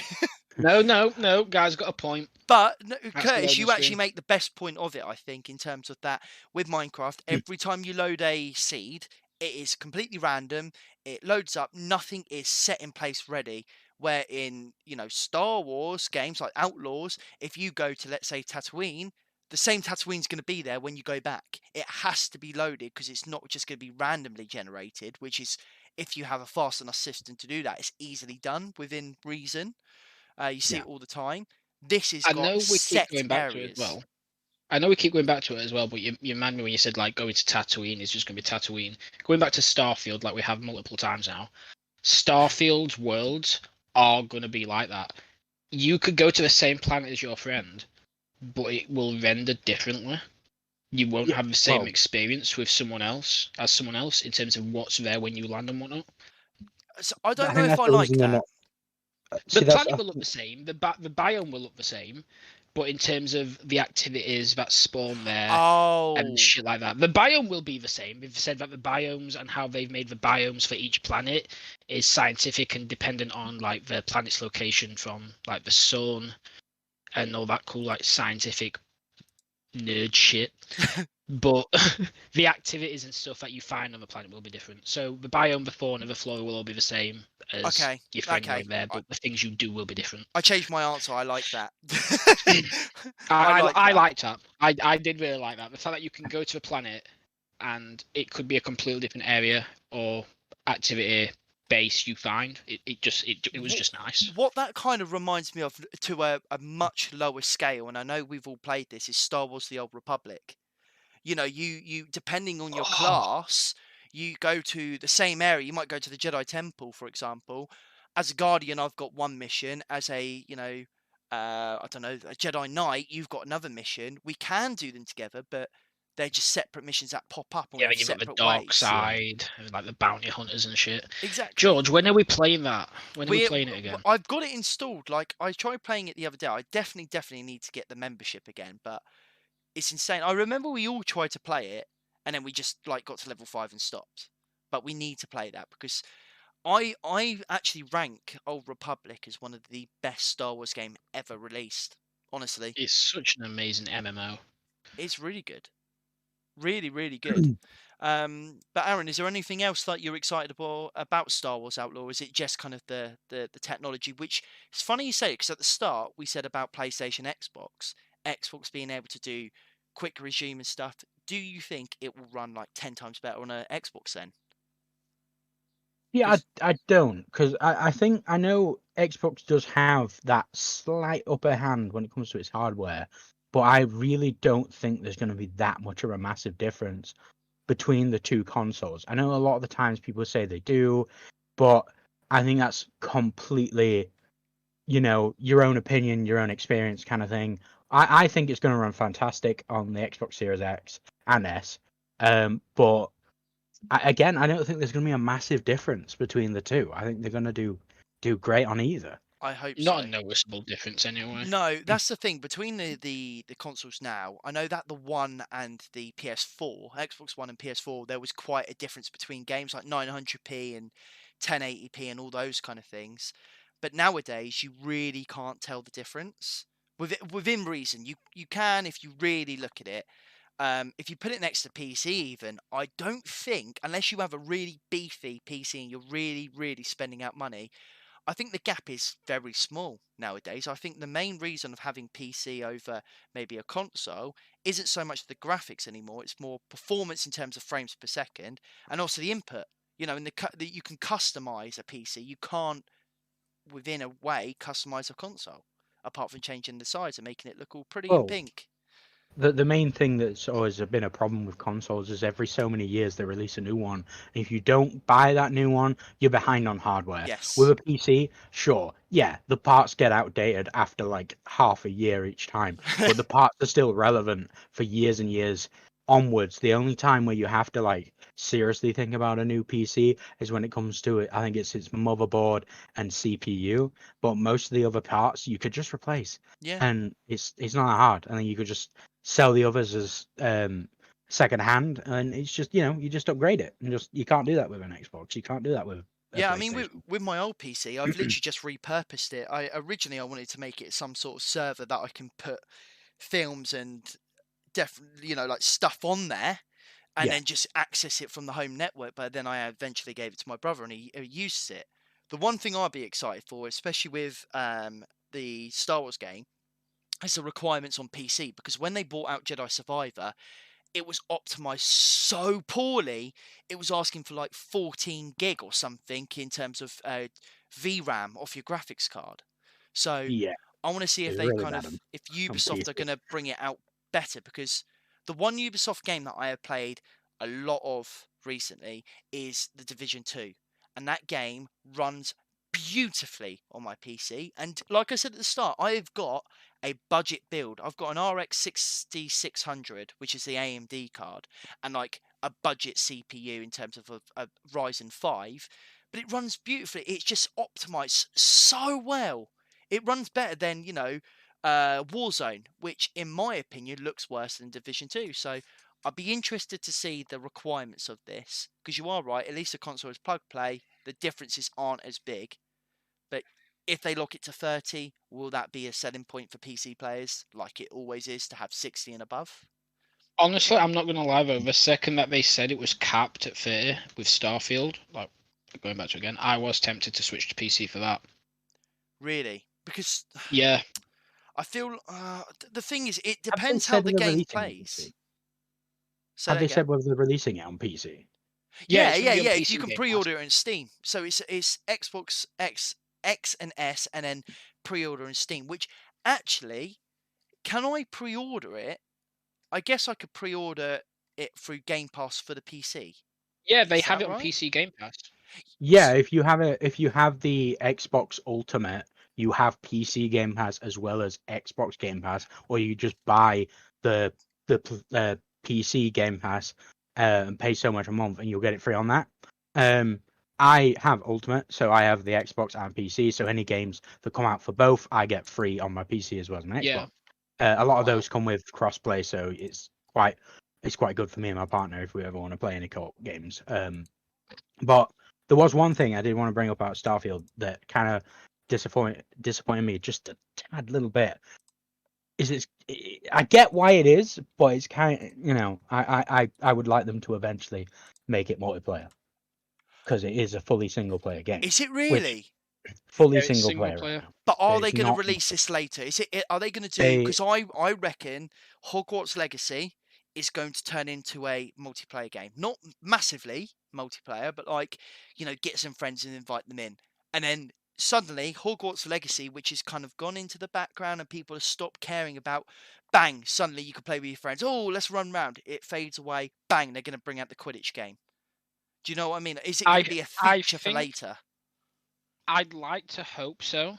No, guys got a point. But That's the Curtis, loading you actually screen. make the best point of it, I think, in terms of that. With Minecraft, every time you load a seed, it is completely random. It loads up, nothing is set in place ready. Where in, Star Wars games like Outlaws, if you go to, let's say, Tatooine, the same Tatooine's going to be there when you go back. It has to be loaded because it's not just going to be randomly generated, which is, if you have a fast enough system to do that, it's easily done within reason. You see yeah, it all the time. This has I got know we keep set going back to it as areas. well. I know we keep going back to it as well, but you reminded me when you said like going to Tatooine is just going to be Tatooine. Going back to Starfield, like we have multiple times now. Starfield's worlds are going to be like that. You could go to the same planet as your friend, but it will render differently. You won't yeah. have the same Well, experience with someone else in terms of what's there when you land and whatnot. So I I don't know think if that's I the like reason they're that. not. The See, that's planet will look the same. The biome will look the same, but in terms of the activities that spawn there and Oh, shit like that, the biome will be the same. They've said that the biomes and how they've made the biomes for each planet is scientific and dependent on like the planet's location from like the sun and all that cool like scientific nerd shit. But the activities and stuff that you find on the planet will be different. So the biome, the fauna, the flora will all be the same as okay, your friend okay. going there, but the things you do will be different. I changed my answer. I like that. I I, like I that. liked that. I did really like that. The fact that you can go to a planet and it could be a completely different area or activity base you find. It was just nice. What that kind of reminds me of to a much lower scale, and I know we've all played this, is Star Wars: The Old Republic. You depending on your Oh, class, you go to the same area. You might go to the Jedi Temple, for example. As a Guardian, I've got one mission. As a, I don't know, a Jedi Knight, you've got another mission. We can do them together, but they're just separate missions that pop up and we yeah, have then you've got the separate dark ways. side, like the bounty hunters and shit. Exactly. George, when are we playing that? When are we playing it again? I've got it installed. Like, I tried playing it the other day. I definitely need to get the membership again, but it's insane. I remember we all tried to play it, and then we just like got to level 5 and stopped. But we need to play that because I actually rank Old Republic as one of the best Star Wars game ever released. Honestly, It's such an amazing MMO. it's really good, really really good. But Aaron, is there anything else that you're excited about Star Wars Outlaw? Or is it just kind of the technology? Which it's funny you say it because at the start we said about PlayStation, Xbox being able to do quick regime and stuff. Do you think it will run like 10 times better on an Xbox then? Yeah, I don't, because I think I know Xbox does have that slight upper hand when it comes to its hardware, but I really don't think there's going to be that much of a massive difference between the two consoles. I know a lot of the times people say they do, but I think that's completely, your own opinion, your own experience kind of thing. I think it's going to run fantastic on the Xbox Series X and S, but I don't think there's going to be a massive difference between the two. I think they're going to do great on either. I hope Not so. a noticeable difference anyway. No, that's the thing between the consoles now. I know that the One and the PS4, Xbox One and PS4, there was quite a difference between games like 900p and 1080p and all those kind of things. But nowadays, you really can't tell the difference. Within reason, you can if you really look at it. If you put it next to PC, even I don't think, unless you have a really beefy PC and you're really, really spending out money, I think the gap is very small nowadays. I think the main reason of having PC over maybe a console isn't so much the graphics anymore. It's more performance in terms of frames per second, and also the input. In the you can customize a PC. You can't, within a way, customize a console apart from changing the size and making it look all pretty and Well, pink. the main thing that's always been a problem with consoles is every so many years they release a new one. And if you don't buy that new one, you're behind on hardware. Yes. With a PC, sure, yeah, the parts get outdated after like half a year each time, but the parts are still relevant for years and years onwards. The only time where you have to like seriously think about a new PC is when it comes to it. I think it's its motherboard and CPU, but most of the other parts you could just replace. Yeah. And it's not hard. And then you could just sell the others as second hand, and it's just you just upgrade it, and you can't do that with an Xbox. You can't do that with yeah. I mean, with my old PC, I've literally just repurposed it. I wanted to make it some sort of server that I can put films and definitely like stuff on there, and then just access it from the home network. But then I eventually gave it to my brother, and he uses it. The one thing I'd be excited for, especially with the Star Wars game, is the requirements on PC, because when they brought out Jedi Survivor, it was optimized so poorly. It was asking for like 14 gig or something in terms of VRAM off your graphics card. So I want to see if they really if Ubisoft are going to bring it out better, because the one Ubisoft game that I have played a lot of recently is The Division 2, and that game runs beautifully on my PC. And like I said at the start, I've got a budget build. I've got an RX 6600, which is the AMD card, and like a budget CPU in terms of a Ryzen 5, but it runs beautifully. It's just optimized so well. It runs better than, Warzone, which in my opinion looks worse than Division 2. So I'd be interested to see the requirements of this, because you are right, at least the console is plug play. The differences aren't as big. But if they lock it to 30, will that be a selling point for PC players, like it always is, to have 60 and above? Honestly, I'm not going to lie, though. The second that they said it was capped at 30 with Starfield, like going back to again, I was tempted to switch to PC for that. Really? Because yeah, I feel the thing is, it depends how the game plays. Have they said whether they're releasing it on PC? Yeah. You can pre-order it on Steam. So it's Xbox X and S, and then pre-order on Steam. Which actually, can I pre-order it? I guess I could pre-order it through Game Pass for the PC. Yeah, they have it on PC Game Pass. Yeah, if you have the Xbox Ultimate, you have PC Game Pass as well as Xbox Game Pass, or you just buy the PC Game Pass and pay so much a month, and you'll get it free on that. I have Ultimate, so I have the Xbox and PC. So any games that come out for both, I get free on my PC as well as my Xbox. Yeah. A lot of those come with crossplay, so it's quite good for me and my partner if we ever want to play any co-op games. But there was one thing I did want to bring up about Starfield that kind of disappointed me just a tad little bit. I get why it is, but it's kind of, I would like them to eventually make it multiplayer, because it is a fully single player game. Is it really? Fully single player. But are they going to release this later? Are they going to do? Because I reckon Hogwarts Legacy is going to turn into a multiplayer game. Not massively multiplayer, but like, get some friends and invite them in. And then suddenly Hogwarts Legacy, which has kind of gone into the background and people have stopped caring about, bang, suddenly you can play with your friends. Oh, let's run round. It fades away. Bang, they're going to bring out the Quidditch game. Do you know what I mean? Is it going to be a feature for later? I'd like to hope so.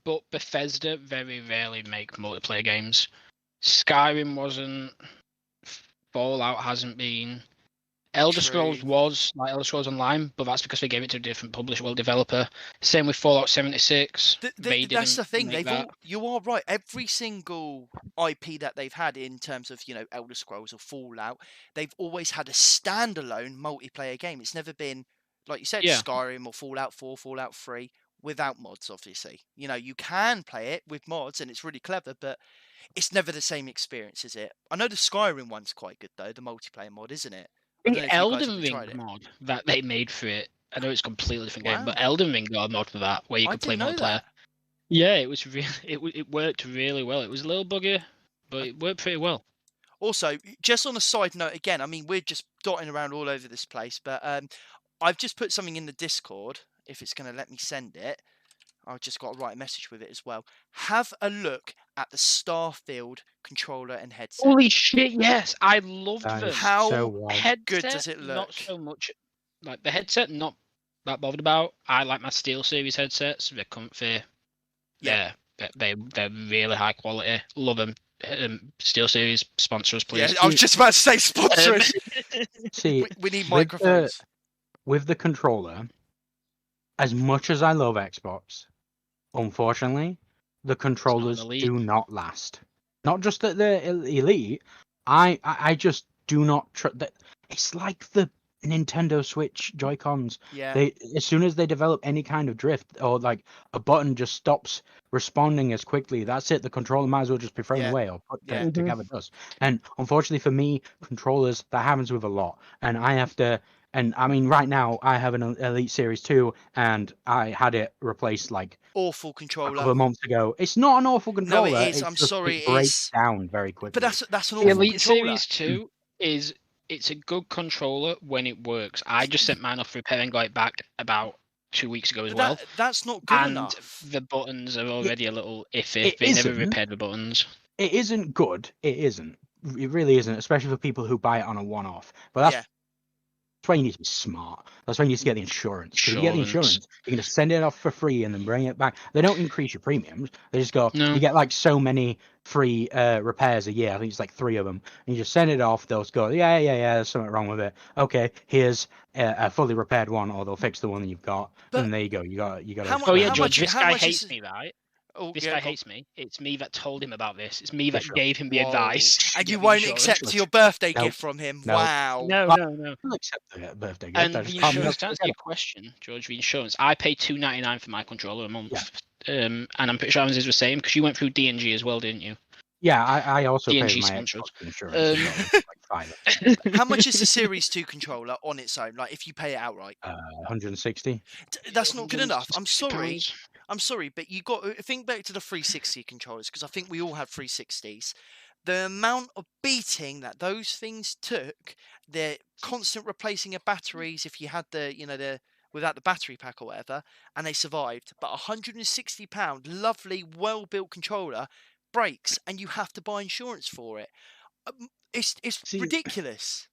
But Bethesda very rarely make multiplayer games. Skyrim wasn't. Fallout hasn't been. Elder Scrolls was, like Elder Scrolls Online, but that's because they gave it to a different publisher, developer. Same with Fallout 76. That's the thing. You are right. Every single IP that they've had in terms of, Elder Scrolls or Fallout, they've always had a standalone multiplayer game. It's never been, like you said, Skyrim or Fallout 4, Fallout 3, without mods, obviously. You can play it with mods and it's really clever, but it's never the same experience, is it? I know the Skyrim one's quite good, though, the multiplayer mod, isn't it? I think Elden Ring mod that they made for it. I know it's a completely different game, but Elden Ring got a mod for that where you could play multiplayer. Yeah, it was really it worked really well. It was a little buggy, but it worked pretty well. Also, just on a side note, again, I mean, we're just dotting around all over this place, but I've just put something in the Discord. If it's going to let me send it, I've just got to write a message with it as well. Have a look at the Starfield controller and headset. Holy shit, yes. I loved them. How good does it look? Not so much. Like, the headset, not that bothered about. I like my SteelSeries headsets. They're comfy. Yeah. They're really high quality. Love them. SteelSeries, sponsor us, please. Yeah, I was just about to say sponsor us. See, we need microphones. With the controller, as much as I love Xbox, unfortunately, the controllers do not last. Not just that they're elite, I just do not trust that. It's like the Nintendo Switch Joy-Cons. Yeah. As soon as they develop any kind of drift or like a button just stops responding as quickly, that's it. The controller might as well just be thrown away or put together dust. And unfortunately for me, controllers, that happens with a lot. And I have to. And I mean, right now I have an Elite Series 2, and I had it replaced like awful controller a couple of months ago. It's not an awful controller. No, it is. I'm sorry, it breaks down very quickly. But that's an awful Elite controller. Series 2 it's a good controller when it works. I just sent mine off for repair and got it back about 2 weeks ago as well. That's not good enough. The buttons are already a little iffy. They never repaired the buttons. It isn't good. It isn't. It really isn't, especially for people who buy it on a one-off. But that's why you need to be smart. That's why you need to get the insurance. Because you get the insurance, you're going to send it off for free and then bring it back. They don't increase your premiums. They just go, you get like so many free repairs a year. I think it's like 3 of them. And you just send it off. They'll just go, yeah, there's something wrong with it. Okay, here's a fully repaired one, or they'll fix the one that you've got. And there you go. You got. George, this guy hates me, right? This guy hates me. It's me that told him about this. It's me that gave him the advice. And you won't accept your birthday gift from him. No. Wow. No. I'll accept the birthday gift. And the insurance, to answer your question, George, the insurance, I pay $2.99 for my controller a month. Yeah. And I'm pretty sure ours is the same, because you went through D&G as well, didn't you? Yeah, I also pay my insurance. How much is the Series 2 controller on its own? Like, if you pay it outright? 160. That's not good enough. I'm sorry, but you got to think back to the 360 controllers, because I think we all have 360s. The amount of beating that those things took, the constant replacing of batteries if you had without the battery pack or whatever, and they survived. But £160, lovely, well-built controller breaks, and you have to buy insurance for it. It's ridiculous.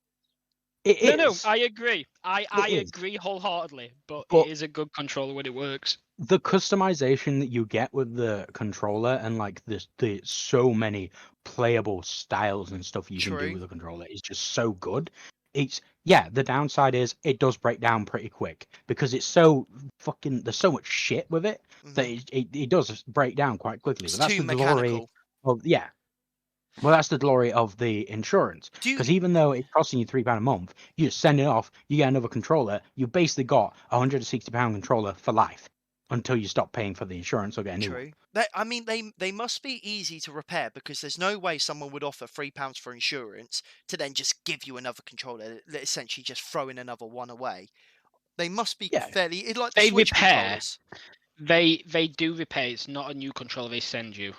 It is. No, I agree. I agree wholeheartedly, but it is a good controller when it works. The customization that you get with the controller and like the so many playable styles and stuff you can do with the controller is just so good. The downside is it does break down pretty quick because it's so fucking, there's so much shit with it that it does break down quite quickly. It's but that's too the glory of well, that's the glory of the insurance. Because even though it's costing you £3 a month, you just send it off, you get another controller, you basically got a £160 controller for life until you stop paying for the insurance or get a new one. I mean, they must be easy to repair, because there's no way someone would offer £3 for insurance to then just give you another controller, essentially just throwing another one away. They must be fairly like the Switch controllers. They do repair. It's not a new controller they send you.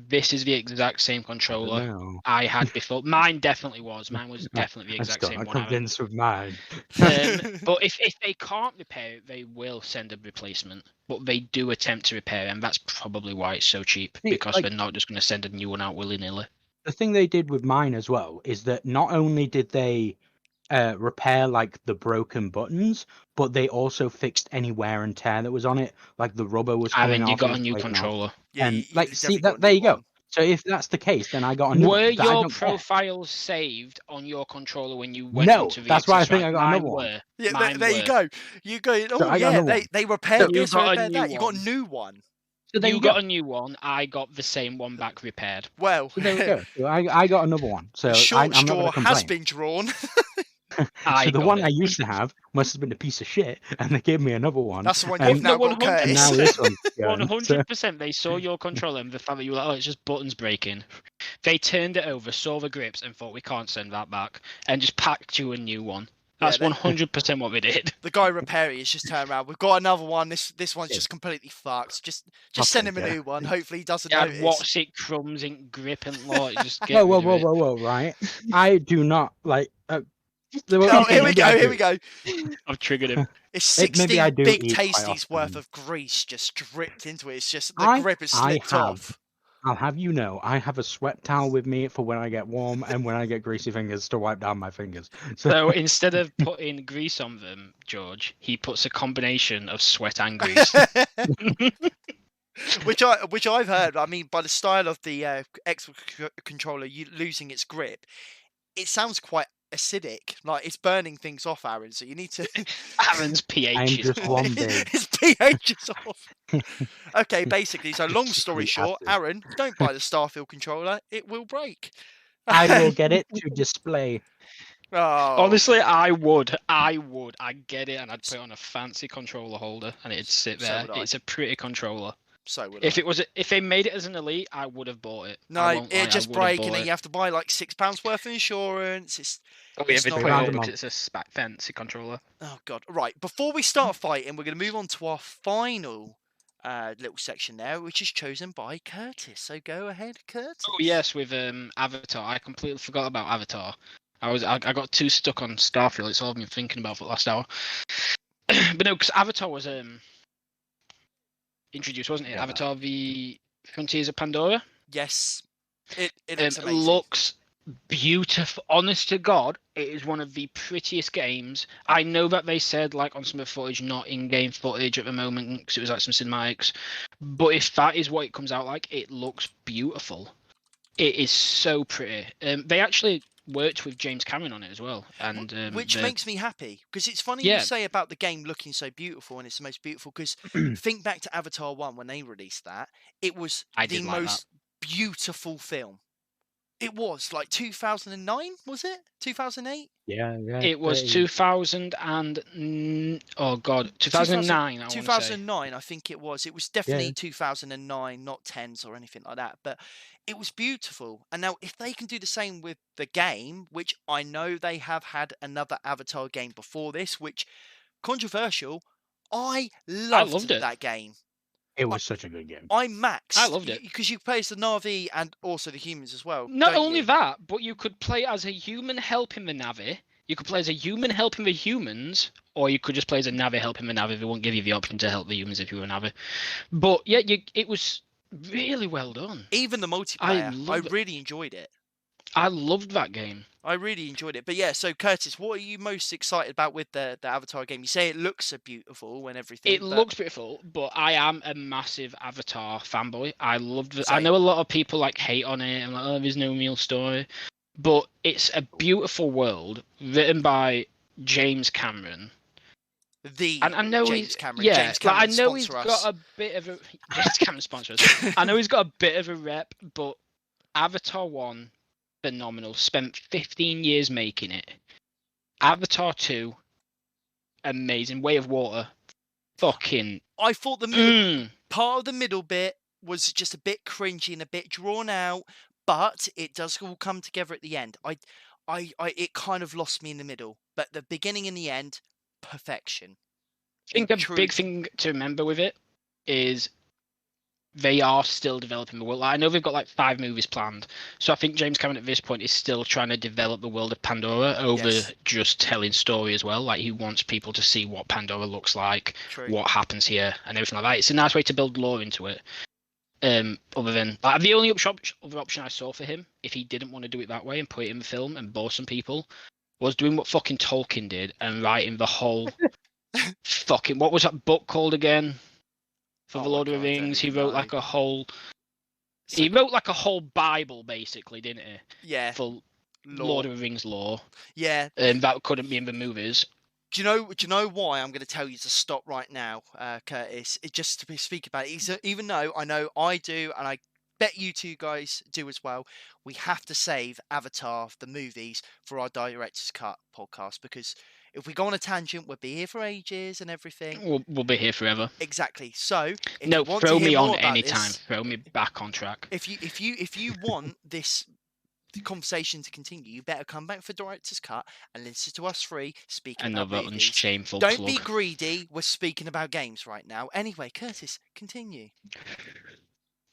This is the exact same controller I had before. Mine definitely was. Mine was definitely the exact same one. I'm convinced with mine. But if they can't repair it, they will send a replacement. But they do attempt to repair it, and that's probably why it's so cheap. Because they're not just going to send a new one out willy-nilly. The thing they did with mine as well is that not only did they repair like the broken buttons, but they also fixed any wear and tear that was on it, like the rubber was coming off. You got a new controller. Yeah, and like see that there you go. So if that's the case, then I got a new one. Were your profiles saved on your controller when you went into the that's why I think I got another one. Yeah, there you go. You go. Oh yeah, they repaired this, repaired that. You got a new one. So you got a new one. I got the same one back repaired. Well, so there we go. So I got another one. So short straw has been drawn. So the one I used to have must have been a piece of shit, and they gave me another one. That's the one you've now got, Curtis. And now this one. 100%. They saw your controller and the fact that you were like, oh, it's just buttons breaking. They turned it over, saw the grips, and thought we can't send that back, and just packed you a new one. That's 100% what they did. The guy repairing is just turned around. We've got another one. This one's just completely fucked. Just send him a new one. Hopefully he doesn't notice. What's it? Crumbs in grip and law. Just whoa, right? I do not like. Here we go. I've triggered him. It's 16 big tasties worth of grease just dripped into it. It's just the grip is slipped off. I'll have you know, I have a sweat towel with me for when I get warm and when I get greasy fingers to wipe down my fingers. So instead of putting grease on them, George, he puts a combination of sweat and grease. which I've heard. I mean, by the style of the Xbox controller losing its grip, it sounds quite acidic, like it's burning things off, Aaron. So you need to. Aaron's pH is off. His pH is off. Okay, basically. So long story short, Aaron, don't buy the Starfield controller; it will break. I will get it to display. Oh. Honestly, I would. I'd get it and I'd put it on a fancy controller holder and it'd sit there. It's a pretty controller. So would if they made it as an Elite, I would have bought it. No, it'd just break, and then you have to buy like £6 worth of insurance. It's a fancy controller. Oh god! Right, before we start fighting, we're going to move on to our final little section there, which is chosen by Curtis. So go ahead, Curtis. Oh yes, with Avatar. I completely forgot about Avatar. I got too stuck on Starfield. It's all I've been thinking about for the last hour. But no, because Avatar was introduced, wasn't it? Yeah. Avatar: The Frontiers of Pandora. Yes, it looks amazing. Looks beautiful. Honest to God, it is one of the prettiest games. I know that they said like on some of the footage, not in-game footage at the moment, because it was like some cinematics. But if that is what it comes out like, it looks beautiful. It is so pretty. They actually worked with James Cameron on it as well, and which makes me happy, because it's funny you say about the game looking so beautiful, and it's the most beautiful, because think back to Avatar 1 when they released that, it was the most beautiful film. It was like 2009, was it? 2008? Yeah. It was 2000 and 2009. 2009, I think it was. It was definitely 2009, not tens or anything like that. But it was beautiful. And now, if they can do the same with the game, which I know they have had another Avatar game before this, which controversial, I loved that game. It was such a good game. I loved it. Because you play as the Na'vi and also the humans as well. Not only that, but you could play as a human helping the Na'vi. You could play as a human helping the humans, or you could just play as a Na'vi helping the Na'vi. They won't give you the option to help the humans if you were a Na'vi. But yeah, it was really well done. Even the multiplayer, I really enjoyed it. I loved that game. I really enjoyed it. But yeah, so Curtis, what are you most excited about with the Avatar game? You say it looks so beautiful and everything. It looks beautiful, but I am a massive Avatar fanboy. I loved it. I know a lot of people like hate on it and like, oh, there's no real story. But it's a beautiful world written by James Cameron. I know James Cameron. Yeah, James Cameron, I know he's got a bit of a James Cameron sponsor us. I know he's got a bit of a rep, but Avatar 1, phenomenal. Spent 15 years making it. Avatar 2, amazing. Way of Water, fucking. I thought the part of the middle bit was just a bit cringy and a bit drawn out, but it does all come together at the end. It kind of lost me in the middle, but the beginning and the end, perfection. I think a big thing to remember with it is they are still developing the world. I know they've got like 5 movies planned, so I think James Cameron at this point is still trying to develop the world of Pandora over just telling story as well. Like he wants people to see what Pandora looks like, what happens here, and everything like that. It's a nice way to build lore into it. Other than like, the only other option I saw for him, if he didn't want to do it that way and put it in the film and bore some people, was doing what fucking Tolkien did and writing the whole fucking, what was that book called again? For the Lord of the Rings, he wrote like a whole. He wrote like a whole Bible, basically, didn't he? Yeah. For Lord of the Rings lore. Yeah. That couldn't be in the movies. Do you know why I'm going to tell you to stop right now, Curtis? Just to speak about it. Even though I know I do, and I bet you two guys do as well, we have to save Avatar, the movies, for our Director's Cut podcast, because if we go on a tangent, we'll be here for ages and everything. We'll be here forever. Exactly. So, if no, you want throw to hear me more on about anytime. this, Throw me back on track. If you want this conversation to continue, you better come back for Director's Cut and listen to us three speaking about movies. Another unshameful Don't plug. be greedy. We're speaking about games right now. Anyway, Curtis, continue.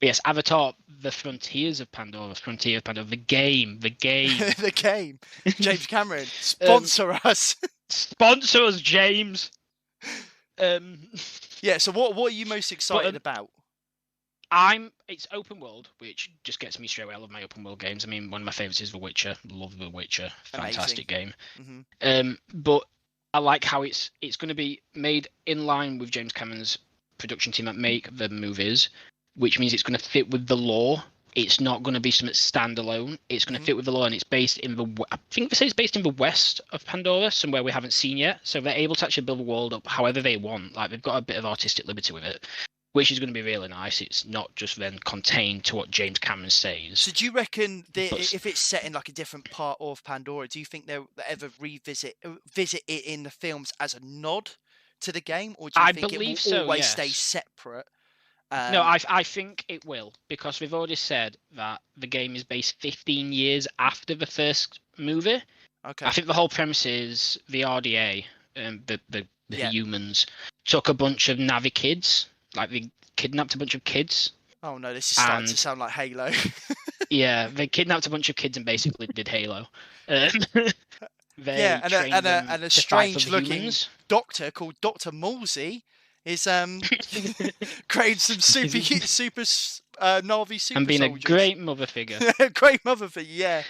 Yes, Avatar, the Frontiers of Pandora, the game. The game. James Cameron, sponsor us. Sponsor us, James. Yeah, so what are you most excited about? It's open world, which just gets me straight away. I love my open world games. I mean, one of my favorites is The Witcher. Love The Witcher. Fantastic game. Mm-hmm. But I like how it's going to be made in line with James Cameron's production team that make the movies, which means it's going to fit with the lore. It's not going to be something standalone. It's going to fit with the lore, and it's based in I think they say it's based in the west of Pandora, somewhere we haven't seen yet. So they're able to actually build a world up however they want. Like they've got a bit of artistic liberty with it, which is going to be really nice. It's not just then contained to what James Cameron says. So do you reckon if it's set in like a different part of Pandora, do you think they'll ever visit it in the films as a nod to the game, or do you think it will always stay separate? No, I think it will, because we've already said that the game is based 15 years after the first movie. Okay. I think the whole premise is the RDA, the humans, took a bunch of Navi kids, like they kidnapped a bunch of kids. Oh no, this is starting to sound like Halo. Yeah, they kidnapped a bunch of kids and basically did Halo. And a strange-looking doctor called Dr. Malsey is creating some super Na'vi super and being soldiers. A great mother figure. Great mother figure, yeah.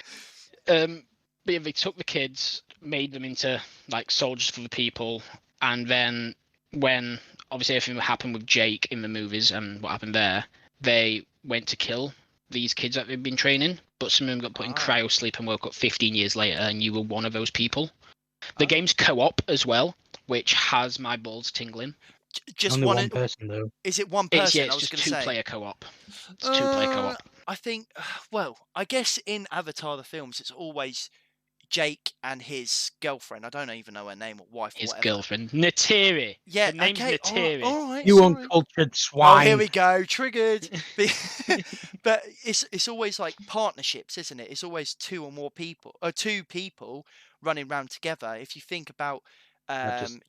But yeah, they took the kids, made them into like soldiers for the people, and then when obviously everything that happened with Jake in the movies and what happened there, they went to kill these kids that they've been training, but some of them got put in cryo sleep and woke up 15 years later, and you were one of those people. The game's co-op as well, which has my balls tingling. Just only one person though. Is it one person? It's just two-player co-op. It's two-player co-op. I think, well, I guess in Avatar the films, it's always Jake and his girlfriend. I don't even know her name or wife. His or whatever. girlfriend, Natiri. Yeah, the name's okay. Natiri. All right, you sorry. uncultured swine. Oh, here we go. Triggered. But it's always like partnerships, isn't it? It's always two people running around together. If you think about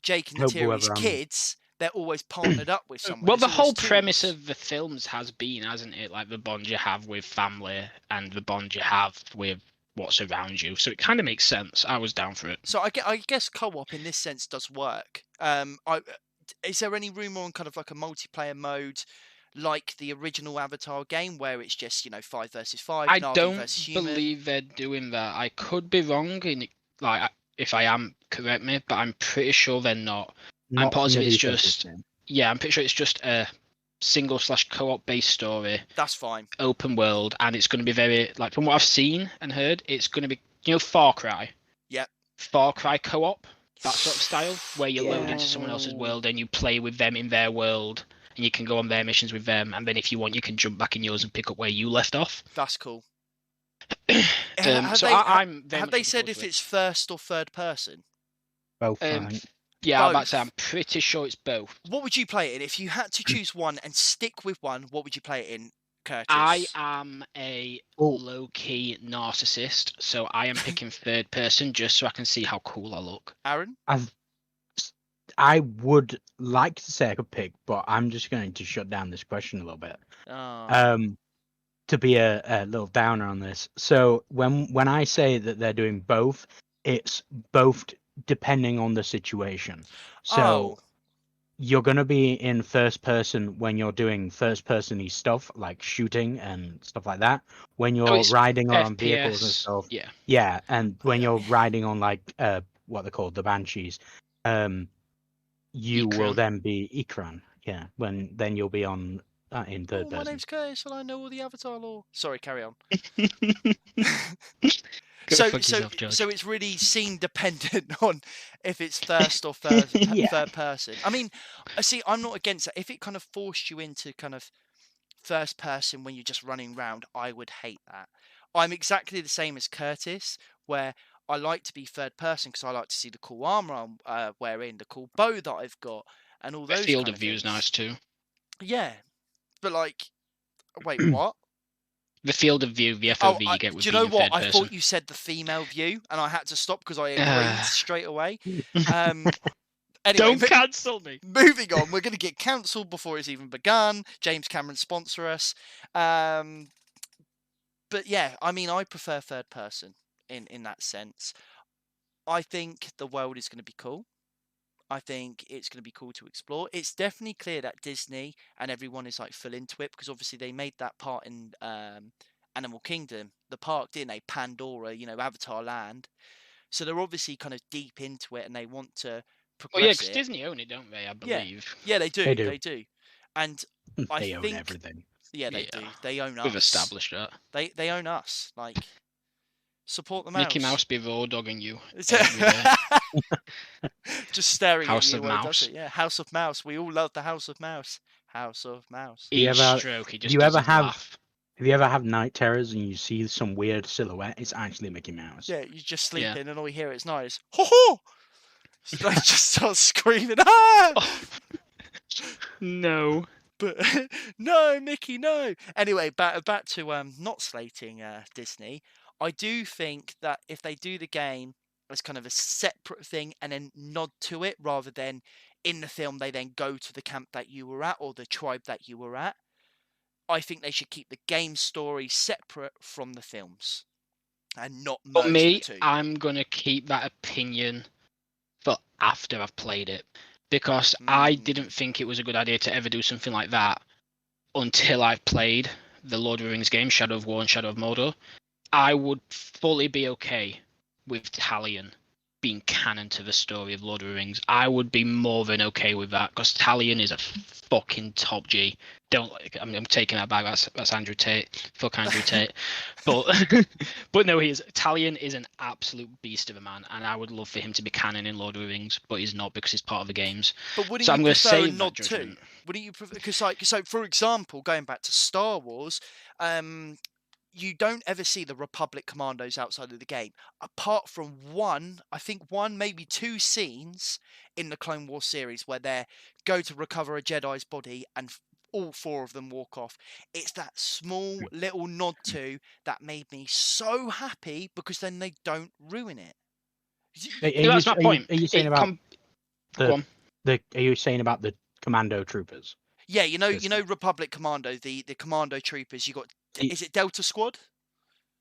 Jake and Natiri's kids, they're always partnered up with someone. Well, the whole premise of the films has been, hasn't it? Like the bond you have with family and the bond you have with what's around you. So it kind of makes sense. I was down for it. So I guess co-op in this sense does work. Is there any rumor on kind of like a multiplayer mode like the original Avatar game where it's just 5 versus 5? I don't believe they're doing that. I could be wrong. If I am, correct me. But I'm pretty sure they're not. I'm positive it's just. Yeah, I'm pretty sure it's just a single / co-op based story. That's fine. Open world, and it's going to be very from what I've seen and heard, it's going to be Far Cry. Yep. Far Cry co-op, that sort of style, where you load into someone else's world and you play with them in their world, and you can go on their missions with them, and then if you want, you can jump back in yours and pick up where you left off. That's cool. Have they said if it's first or third person? Both. Yeah, I'm about to say, I'm pretty sure it's both. What would you play it in? If you had to choose one and stick with one, what would you play it in, Curtis? I am a low-key narcissist, so I am picking third person just so I can see how cool I look. Aaron? I would like to say I could pick, but I'm just going to shut down this question a little bit. Oh. To be a little downer on this. So when I say that they're doing both, it's both depending on the situation. So you're going to be in first person when you're doing first person-y stuff like shooting and stuff like that. When you're riding on vehicles and stuff. Yeah, and when you're riding on like what they're called, the Banshees, you will then be Ikran. Yeah, then you'll be on in third person. My name's Curtis and I know all the Avatar lore. Sorry, carry on. So it's really scene dependent on if it's first or third person. I mean, see, I'm not against that. If it kind of forced you into kind of first person when you're just running around, I would hate that. I'm exactly the same as Curtis, where I like to be third person because I like to see the cool armor I'm wearing, the cool bow that I've got, and all those. The field of view is nice too. Yeah, but like, wait, what? The field of view, the FOV you get with do you know what? I thought you said the female view, and I had to stop because I agreed straight away. Anyway, don't cancel me. Moving on, we're going to get cancelled before it's even begun. James Cameron sponsor us. But yeah, I mean, I prefer third person in that sense. I think the world is going to be cool. I think it's going to be cool to explore. It's definitely clear that Disney and everyone is like full into it because obviously they made that part in Animal Kingdom, the park, didn't they? Pandora, Avatar Land. So they're obviously kind of deep into it and they want to progress yeah, because Disney own it, don't they? I believe. Yeah, they do. They do. And they own everything. Yeah, they do. They own us. We've established that. They own us. Like, support the mouse. Mickey Mouse be raw dogging you. Just staring House at you. Of Mouse. Yeah, House of Mouse. We all love the House of Mouse. House of Mouse. Do you ever have night terrors and you see some weird silhouette? It's actually Mickey Mouse. Yeah, you just sleeping and all you hear is noise. Ho ho! So they just start screaming. Ah! No. But no, Mickey, no. Anyway, back to not slating Disney. I do think that if they do the game as kind of a separate thing and then nod to it rather than in the film they then go to the camp that you were at or the tribe that you were at, I think they should keep the game story separate from the films and not merge the two. I'm going to keep that opinion for after I've played it because I didn't think it was a good idea to ever do something like that until I've played the Lord of the Rings game, Shadow of War and Shadow of Mordor. I would fully be okay with Talion being canon to the story of Lord of the Rings. I would be more than okay with that because Talion is a fucking top G. I'm taking that back. That's Andrew Tate. Fuck Andrew Tate. But no, Talion is an absolute beast of a man, and I would love for him to be canon in Lord of the Rings, but he's not because he's part of the games. But wouldn't you prefer a nod to? Wouldn't you prefer? Because so for example, going back to Star Wars, you don't ever see the Republic commandos outside of the game, apart from one, maybe two scenes in the Clone Wars series where they go to recover a Jedi's body and all four of them walk off. It's that small little nod to that made me so happy because then they don't ruin it. That's my point. Are you saying about are you saying about the commando troopers? Yeah, you know Republic Commando, the commando troopers. You got. Is it Delta Squad?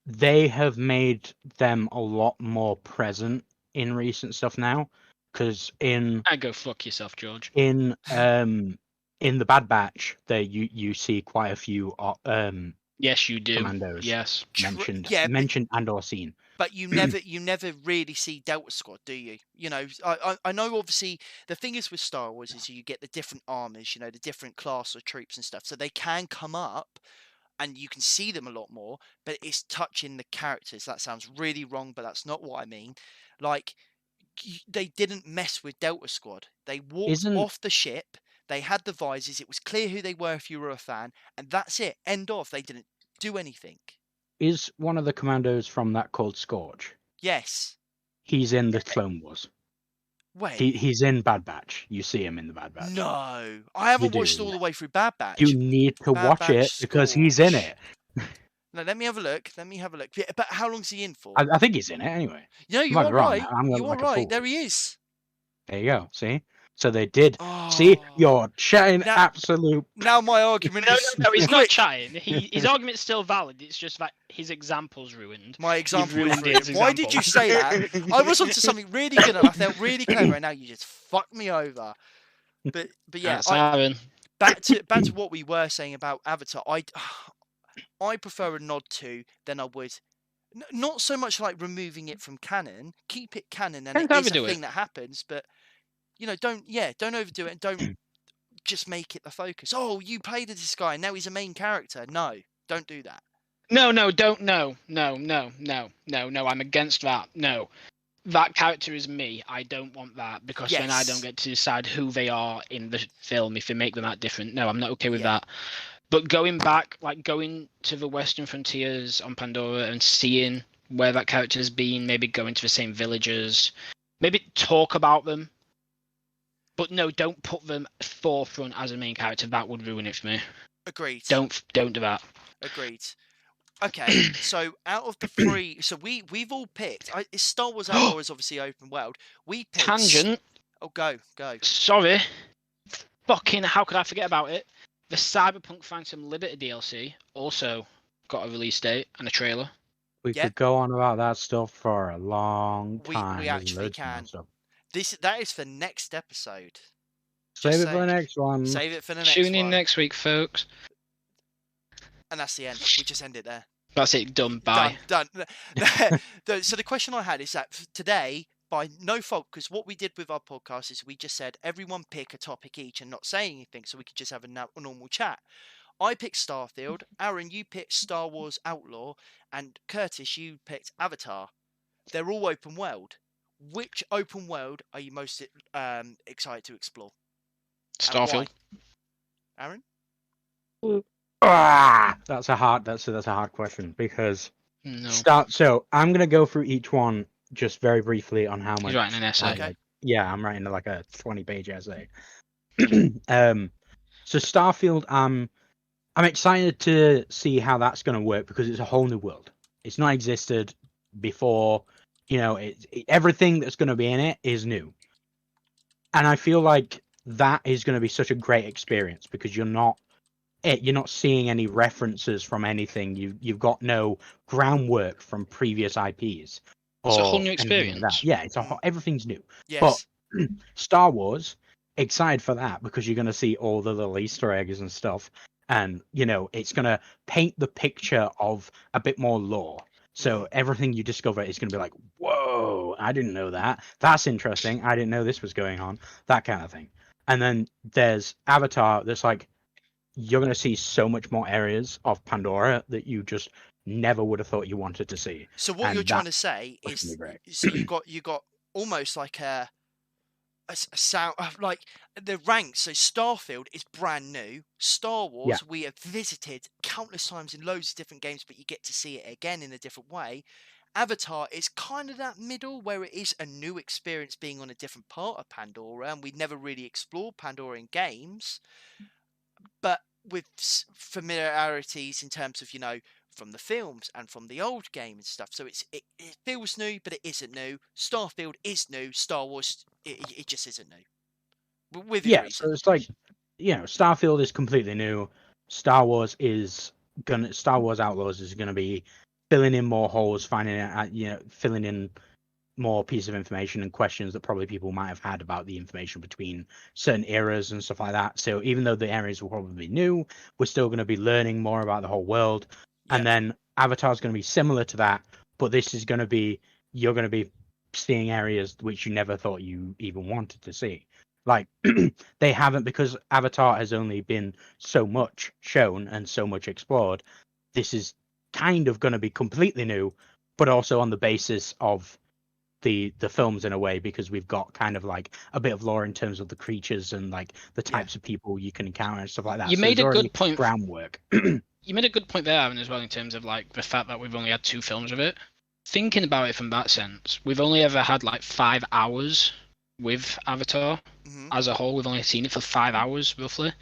They have made them a lot more present in recent stuff now, because go fuck yourself, George. In the Bad Batch, you see quite a few yes, you do. Commandos. Yes, mentioned and or seen. But you never really see Delta Squad, do you? I know obviously the thing is with Star Wars is you get the different armors, the different class of troops and stuff, so they can come up. And you can see them a lot more, but it's touching the characters. That sounds really wrong, but that's not what I mean. Like, they didn't mess with Delta Squad. They walked off the ship. They had the visors. It was clear who they were if you were a fan. And that's it. End of. They didn't do anything. Is one of the commandos from that called Scourge? Yes. He's in the Clone Wars. Wait. He's in Bad Batch. You see him in the Bad Batch. No. I haven't watched all the way through Bad Batch. You need to watch it because he's in it. No, let me have a look. Yeah, but how long's he in for? I think he's in it anyway. You are right. You are right. There he is. There you go. See? So they did. Oh. See, you're chatting absolute. Now my argument is no, he's not chatting. His argument's still valid. It's just that his example's ruined. My example You've is ruined ruined. his Why example. did you say that? I was onto something really good and I felt really clever, and now you just fucked me over. But yeah, back to what we were saying about Avatar. I prefer a nod to than I would. Not so much like removing it from canon. Keep it canon, and it is a thing that happens. But don't overdo it, and don't just make it the focus. Oh, you played as this guy, and now he's a main character. No, don't do that. No, don't. No. I'm against that. No. That character is me. I don't want that because then I don't get to decide who they are in the film if they make them that different. No, I'm not okay with that. But going back, like going to the Western frontiers on Pandora and seeing where that character has been, maybe going to the same villages, maybe talk about them. But no, don't put them forefront as a main character. That would ruin it for me. Agreed. Don't do that. Agreed. Okay, so out of the three, so we've all picked. Star Wars Outlaws is obviously open world. We picked. Tangent. Oh, go. Sorry. Fucking, how could I forget about it? The Cyberpunk Phantom Liberty DLC also got a release date and a trailer. We could go on about that stuff for a long time. We actually can. That is for next episode. Save it for the next one. Save it for the next one. Tune in next week, folks. And that's the end. We just end it there. That's it. Done. Bye. Done. So the question I had is that today, by no fault, because what we did with our podcast is we just said everyone pick a topic each and not say anything, so we could just have a normal chat. I picked Starfield. Aaron, you picked Star Wars Outlaw, and Curtis, you picked Avatar. They're all open world. Which open world are you most excited to explore? Starfield. Aaron? That's a hard question because So I'm gonna go through each one just very briefly on how much. You're writing an essay. Okay. Yeah, I'm writing like a 20-page essay. So Starfield, I'm excited to see how that's gonna work because it's a whole new world. It's not existed before. Everything that's gonna be in it is new, and I feel like that is gonna be such a great experience because you're not seeing any references from anything. You've got no groundwork from previous IPs. It's a whole new experience. Like yeah, everything's new. Yes. But Star Wars, excited for that because you're going to see all the little Easter eggs and stuff, and it's going to paint the picture of a bit more lore. So everything you discover is going to be like, whoa, I didn't know that. That's interesting. I didn't know this was going on. That kind of thing. And then there's Avatar. That's like, you're going to see so much more areas of Pandora that you just never would have thought you wanted to see. So what you're trying to say is, so you got almost like a sound, like the ranks. So Starfield is brand new. Star Wars we have visited countless times in loads of different games, but you get to see it again in a different way. Avatar is kind of that middle where it is a new experience being on a different part of Pandora, and we've never really explored Pandora in games. But with familiarities in terms of, from the films and from the old game and stuff. So it feels new, but it isn't new. Starfield is new. Star Wars, it just isn't new. So it's like, Starfield is completely new. Star Wars Outlaws is gonna be filling in more holes, filling in more pieces of information and questions that probably people might have had about the information between certain eras and stuff like that. So even though the areas will probably be new, we're still going to be learning more about the whole world. Yep. And then Avatar is going to be similar to that, but this is going to be, you're going to be seeing areas which you never thought you even wanted to see. Like they haven't, because Avatar has only been so much shown and so much explored. This is kind of going to be completely new, but also on the basis of the films in a way, because we've got kind of like a bit of lore in terms of the creatures and like the types of people you can encounter and stuff like that. You made a good point. Groundwork. You made a good point there, Aaron, as well, in terms of like the fact that we've only had 2 films of it. Thinking about it from that sense, we've only ever had like 5 hours with Avatar as a whole. We've only seen it for 5 hours roughly.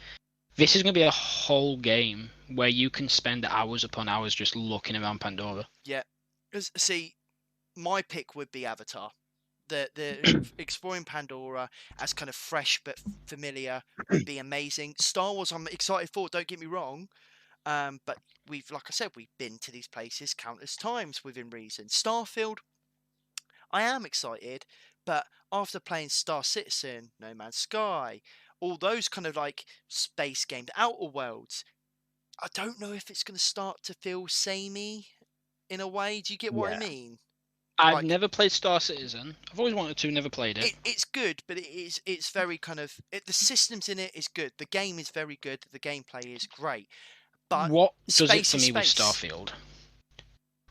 This is going to be a whole game where you can spend hours upon hours just looking around Pandora. Yeah. See, my pick would be Avatar. the exploring Pandora as kind of fresh but familiar would be amazing. Star Wars, I'm excited for. Don't get me wrong, but like I said, we've been to these places countless times within reason. Starfield, I am excited, but after playing Star Citizen, No Man's Sky, all those kind of like space games, Outer Worlds, I don't know if it's going to start to feel samey in a way. Do you get what I mean? I've never played Star Citizen. I've always wanted to, never played it. It's good, but it's very kind of the systems in it is good. The game is very good. The gameplay is great. But what does it for me with Starfield?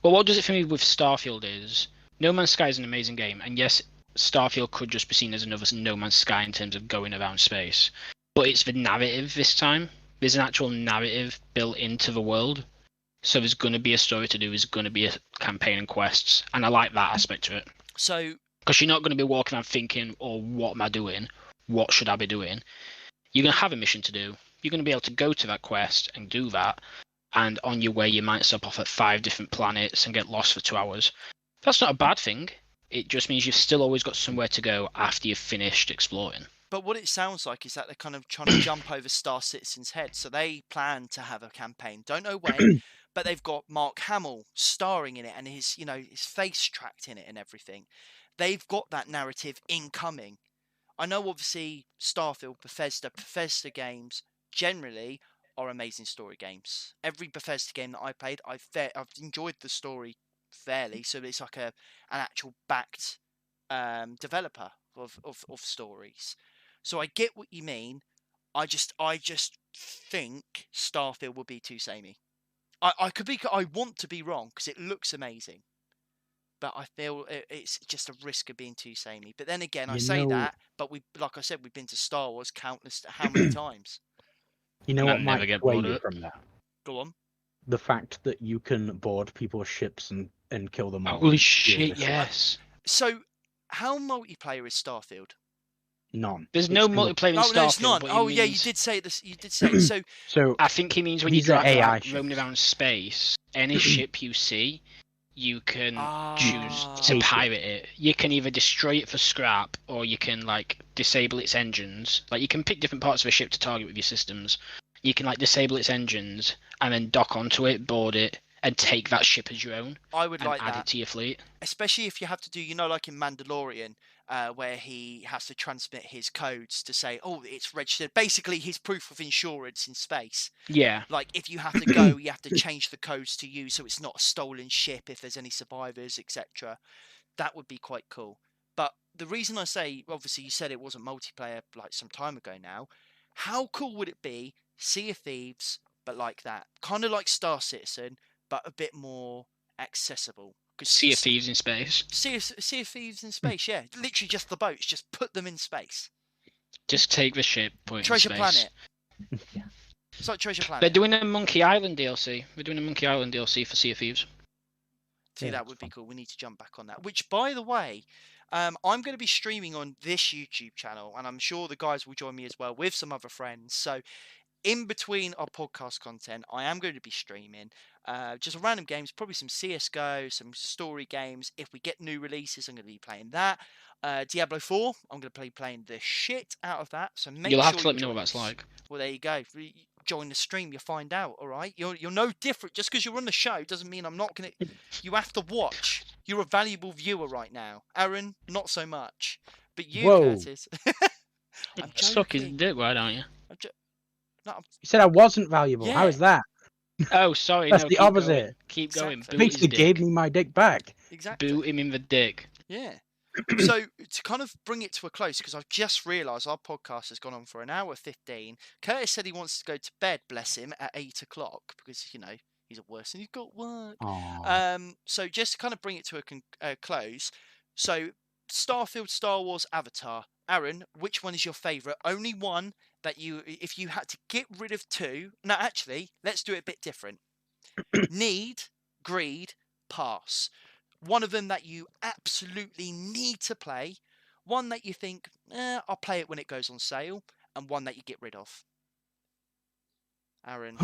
Well, what does it for me with Starfield is No Man's Sky is an amazing game, and yes, Starfield could just be seen as another No Man's Sky in terms of going around space. But it's the narrative this time. There's an actual narrative built into the world. So there's going to be a story to do, there's going to be a campaign and quests, and I like that aspect to it. So, because you're not going to be walking around thinking, oh, what am I doing? What should I be doing? You're going to have a mission to do. You're going to be able to go to that quest and do that, and on your way you might stop off at 5 different planets and get lost for 2 hours. That's not a bad thing. It just means you've still always got somewhere to go after you've finished exploring. But what it sounds like is that they're kind of trying to jump over Star Citizen's head. So they plan to have a campaign. Don't know when, but they've got Mark Hamill starring in it and his face tracked in it and everything. They've got that narrative incoming. I know obviously Starfield, Bethesda games generally are amazing story games. Every Bethesda game that I played, I've enjoyed the story fairly. So it's like an actual backed developer of stories. So I get what you mean. I just think Starfield will be too samey. I want to be wrong because it looks amazing, but I feel it's just a risk of being too samey. But then again, that, but like I said, we've been to Star Wars how many times? You know what might sway you from that? Go on. The fact that you can board people's ships and kill them all. Holy shit! Yes. So, how multiplayer is Starfield? None. There's no multiplayer in Starfield. No, it's none. Oh, yeah, you did say this. You did say it. So I think he means when you drive roaming around space, any ship you see, you can choose to pirate it. You can either destroy it for scrap, or you can disable its engines. You can pick different parts of a ship to target with your systems. You can disable its engines and then dock onto it, board it, and take that ship as your own. I would like add it to your fleet. Especially if you have to do, like in Mandalorian, where he has to transmit his codes to say, oh, it's registered. Basically, his proof of insurance in space. Yeah. If you have to go, you have to change the codes to you so it's not a stolen ship if there's any survivors, etc. That would be quite cool. But the reason I say, obviously, you said it wasn't multiplayer some time ago now. How cool would it be, Sea of Thieves, but like that? Kind of like Star Citizen, but a bit more accessible. Sea of Thieves in space. Sea of Thieves in space, yeah. Literally just the boats. Just put them in space. Just take the ship, put it Treasure in space. Planet. Yeah. It's like Treasure Planet. They're doing a Monkey Island DLC. We're doing a Monkey Island DLC for Sea of Thieves. See, that would be cool. We need to jump back on that. Which, by the way, I'm going to be streaming on this YouTube channel, and I'm sure the guys will join me as well with some other friends. So, in between our podcast content, I am going to be streaming just random games, probably some CSGO, some story games. If we get new releases, I'm going to be playing that. Diablo 4, I'm going to be playing the shit out of that. So you'll have to let me know what that's like. Well, there you go. Join the stream, you'll find out. All right, you're no different. Just because you're on the show doesn't mean I'm not gonna. You have to watch. You're a valuable viewer right now, Aaron. Not so much, but you, Curtis. I'm suck his dick, why don't you? You said I wasn't valuable. Yeah. How is that? Oh, sorry. That's the opposite. Keep going. Exactly. Basically gave me my dick back. Exactly. Boot him in the dick. Yeah. So to kind of bring it to a close, because I've just realised our podcast has gone on for 1:15. Curtis said he wants to go to bed, bless him, at 8 o'clock because he's at work and he's got work. So just to kind of bring it to a close. So Starfield, Star Wars, Avatar. Aaron, which one is your favourite? Only one that if you had to get rid of two. No, actually, let's do it a bit different. Need, greed, pass. One of them that you absolutely need to play. One that you think, I'll play it when it goes on sale. And one that you get rid of. Aaron.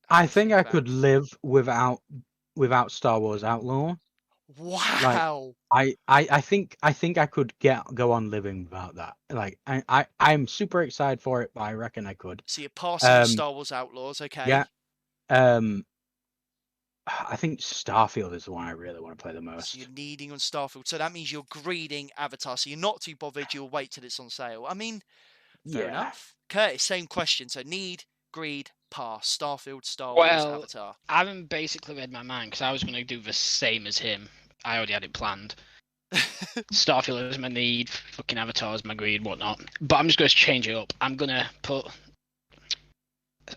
I think I could live without Star Wars Outlaw. Wow. I think I could go on living without that. Like I'm super excited for it, but I reckon I could. So you're passing on Star Wars Outlaws, okay? Yeah. I think Starfield is the one I really want to play the most. So you're needing on Starfield. So that means you're greeding Avatar. So you're not too bothered. You'll wait till it's on sale. I mean, fair enough. Curtis, same question. So need, greed, pass. Starfield, Star Wars, Avatar. I haven't basically read my mind because I was going to do the same as him. I already had it planned. Starfield is my need, fucking Avatar is my greed, whatnot. But I'm just going to change it up. I'm going to put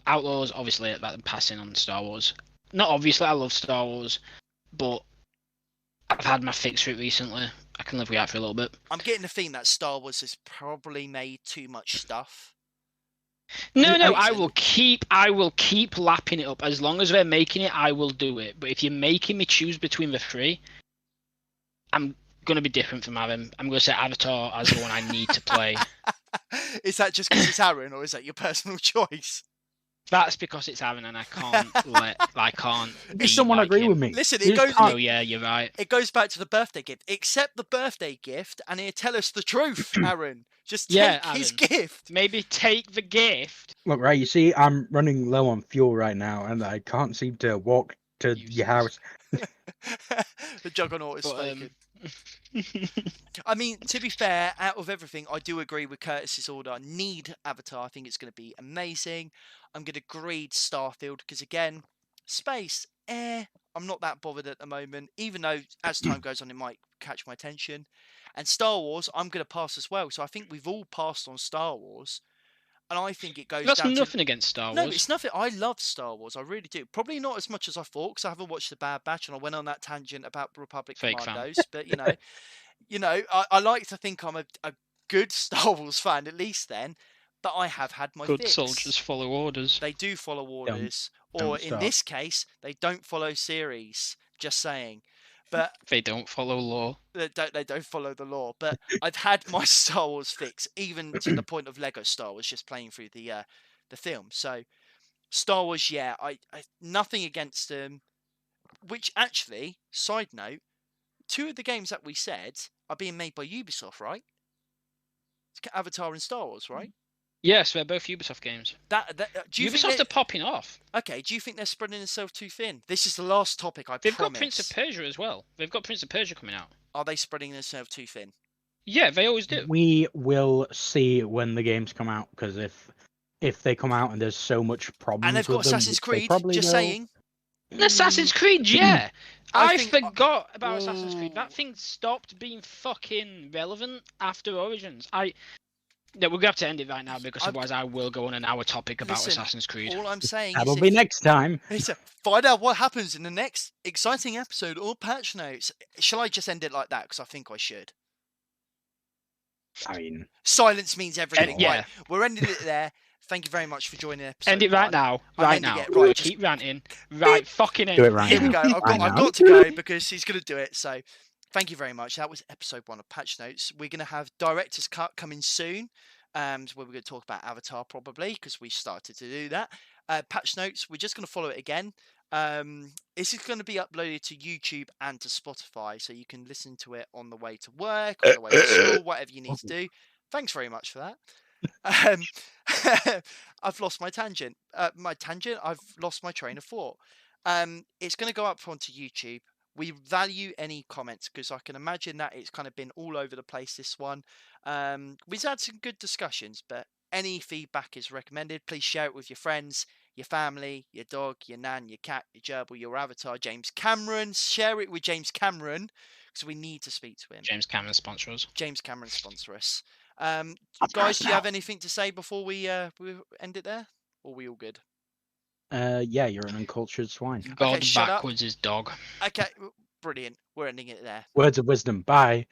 Outlaws, obviously, about passing on Star Wars. Not obviously, I love Star Wars, but I've had my fix for it recently. I can live with that for a little bit. I'm getting the theme that Star Wars has probably made too much stuff. No, I will keep lapping it up. As long as they're making it, I will do it. But if you're making me choose between the three, I'm going to be different from Aaron. I'm going to say Avatar as the one I need to play. Is that just because it's Aaron, or is that your personal choice? That's because it's Aaron, and I can't. Does someone agree with me? Listen, it goes. Oh yeah, you're right. It goes back to the birthday gift. Accept the birthday gift, and he'll tell us the truth, Aaron. Just take his gift. Maybe take the gift. Look, right. You see, I'm running low on fuel right now, and I can't seem to walk to your house. The juggernaut is spoken. I mean, to be fair, out of everything, I do agree with Curtis's order. Need Avatar. I think it's going to be amazing. I'm going to greed Starfield because, again, space, I'm not that bothered at the moment, even though as time goes on, it might catch my attention. And Star Wars, I'm going to pass as well. So I think we've all passed on Star Wars. And I think it goes That's down nothing against Star Wars. No, it's nothing. I love Star Wars. I really do. Probably not as much as I thought because I haven't watched The Bad Batch and I went on that tangent about Republic Fake Commandos. But, I like to think I'm a good Star Wars fan, at least then. But I have had my good fix. soldiers follow orders. They do follow orders. Don't in this case, they don't follow series. Just saying. But they don't follow law. They don't follow the law. But I've had my Star Wars fix, even to the point of Lego Star Wars, just playing through the film. So Star Wars, yeah, I nothing against them. Which actually, side note, 2 of the games that we said are being made by Ubisoft, right? Avatar and Star Wars, right? Yes, they're both Ubisoft games. Do you Ubisoft are popping off. Okay, do you think they're spreading themselves too thin? This is the last topic, I promise. They've got Prince of Persia as well. They've got Prince of Persia coming out. Are they spreading themselves too thin? Yeah, they always do. We will see when the games come out, because if they come out and there's so much problems and they've got with them, Assassin's Creed, just saying. Assassin's Creed, yeah. I forgot about Assassin's Creed. That thing stopped being fucking relevant after Origins. Yeah, we're going to have to end it right now because otherwise I will go on an hour topic about Assassin's Creed. All I'm saying That'll be next time. Find out what happens in the next exciting episode or patch notes. Shall I just end it like that? Because I think I should. I mean, silence means everything. Yeah. Right, we're ending it there. Thank you very much for joining episode. End it right now. Right now. Right, keep ranting. Right, fucking end do it right Here now. we go. I've got to go because he's going to do it. So thank you very much. That was episode 1 of Patch Notes. We're going to have Director's Cut coming soon. Where we're going to talk about Avatar probably because we started to do that. Patch Notes, we're just going to follow it again. This is going to be uploaded to YouTube and to Spotify, so you can listen to it on the way to work, on the way to school, whatever you need to do. Thanks very much for that. I've lost my tangent. I've lost my train of thought. It's going to go up onto YouTube. We value any comments because I can imagine that it's kind of been all over the place, this one. We've had some good discussions, but any feedback is recommended. Please share it with your friends, your family, your dog, your nan, your cat, your gerbil, your avatar, James Cameron. Share it with James Cameron because we need to speak to him. James Cameron sponsor us. James Cameron sponsor us. Guys, do you have anything to say before we end it there? Or are we all good? Yeah, you're an uncultured swine. God Okay, shut up. backwards is dog. Okay, brilliant. We're ending it there. Words of wisdom. Bye.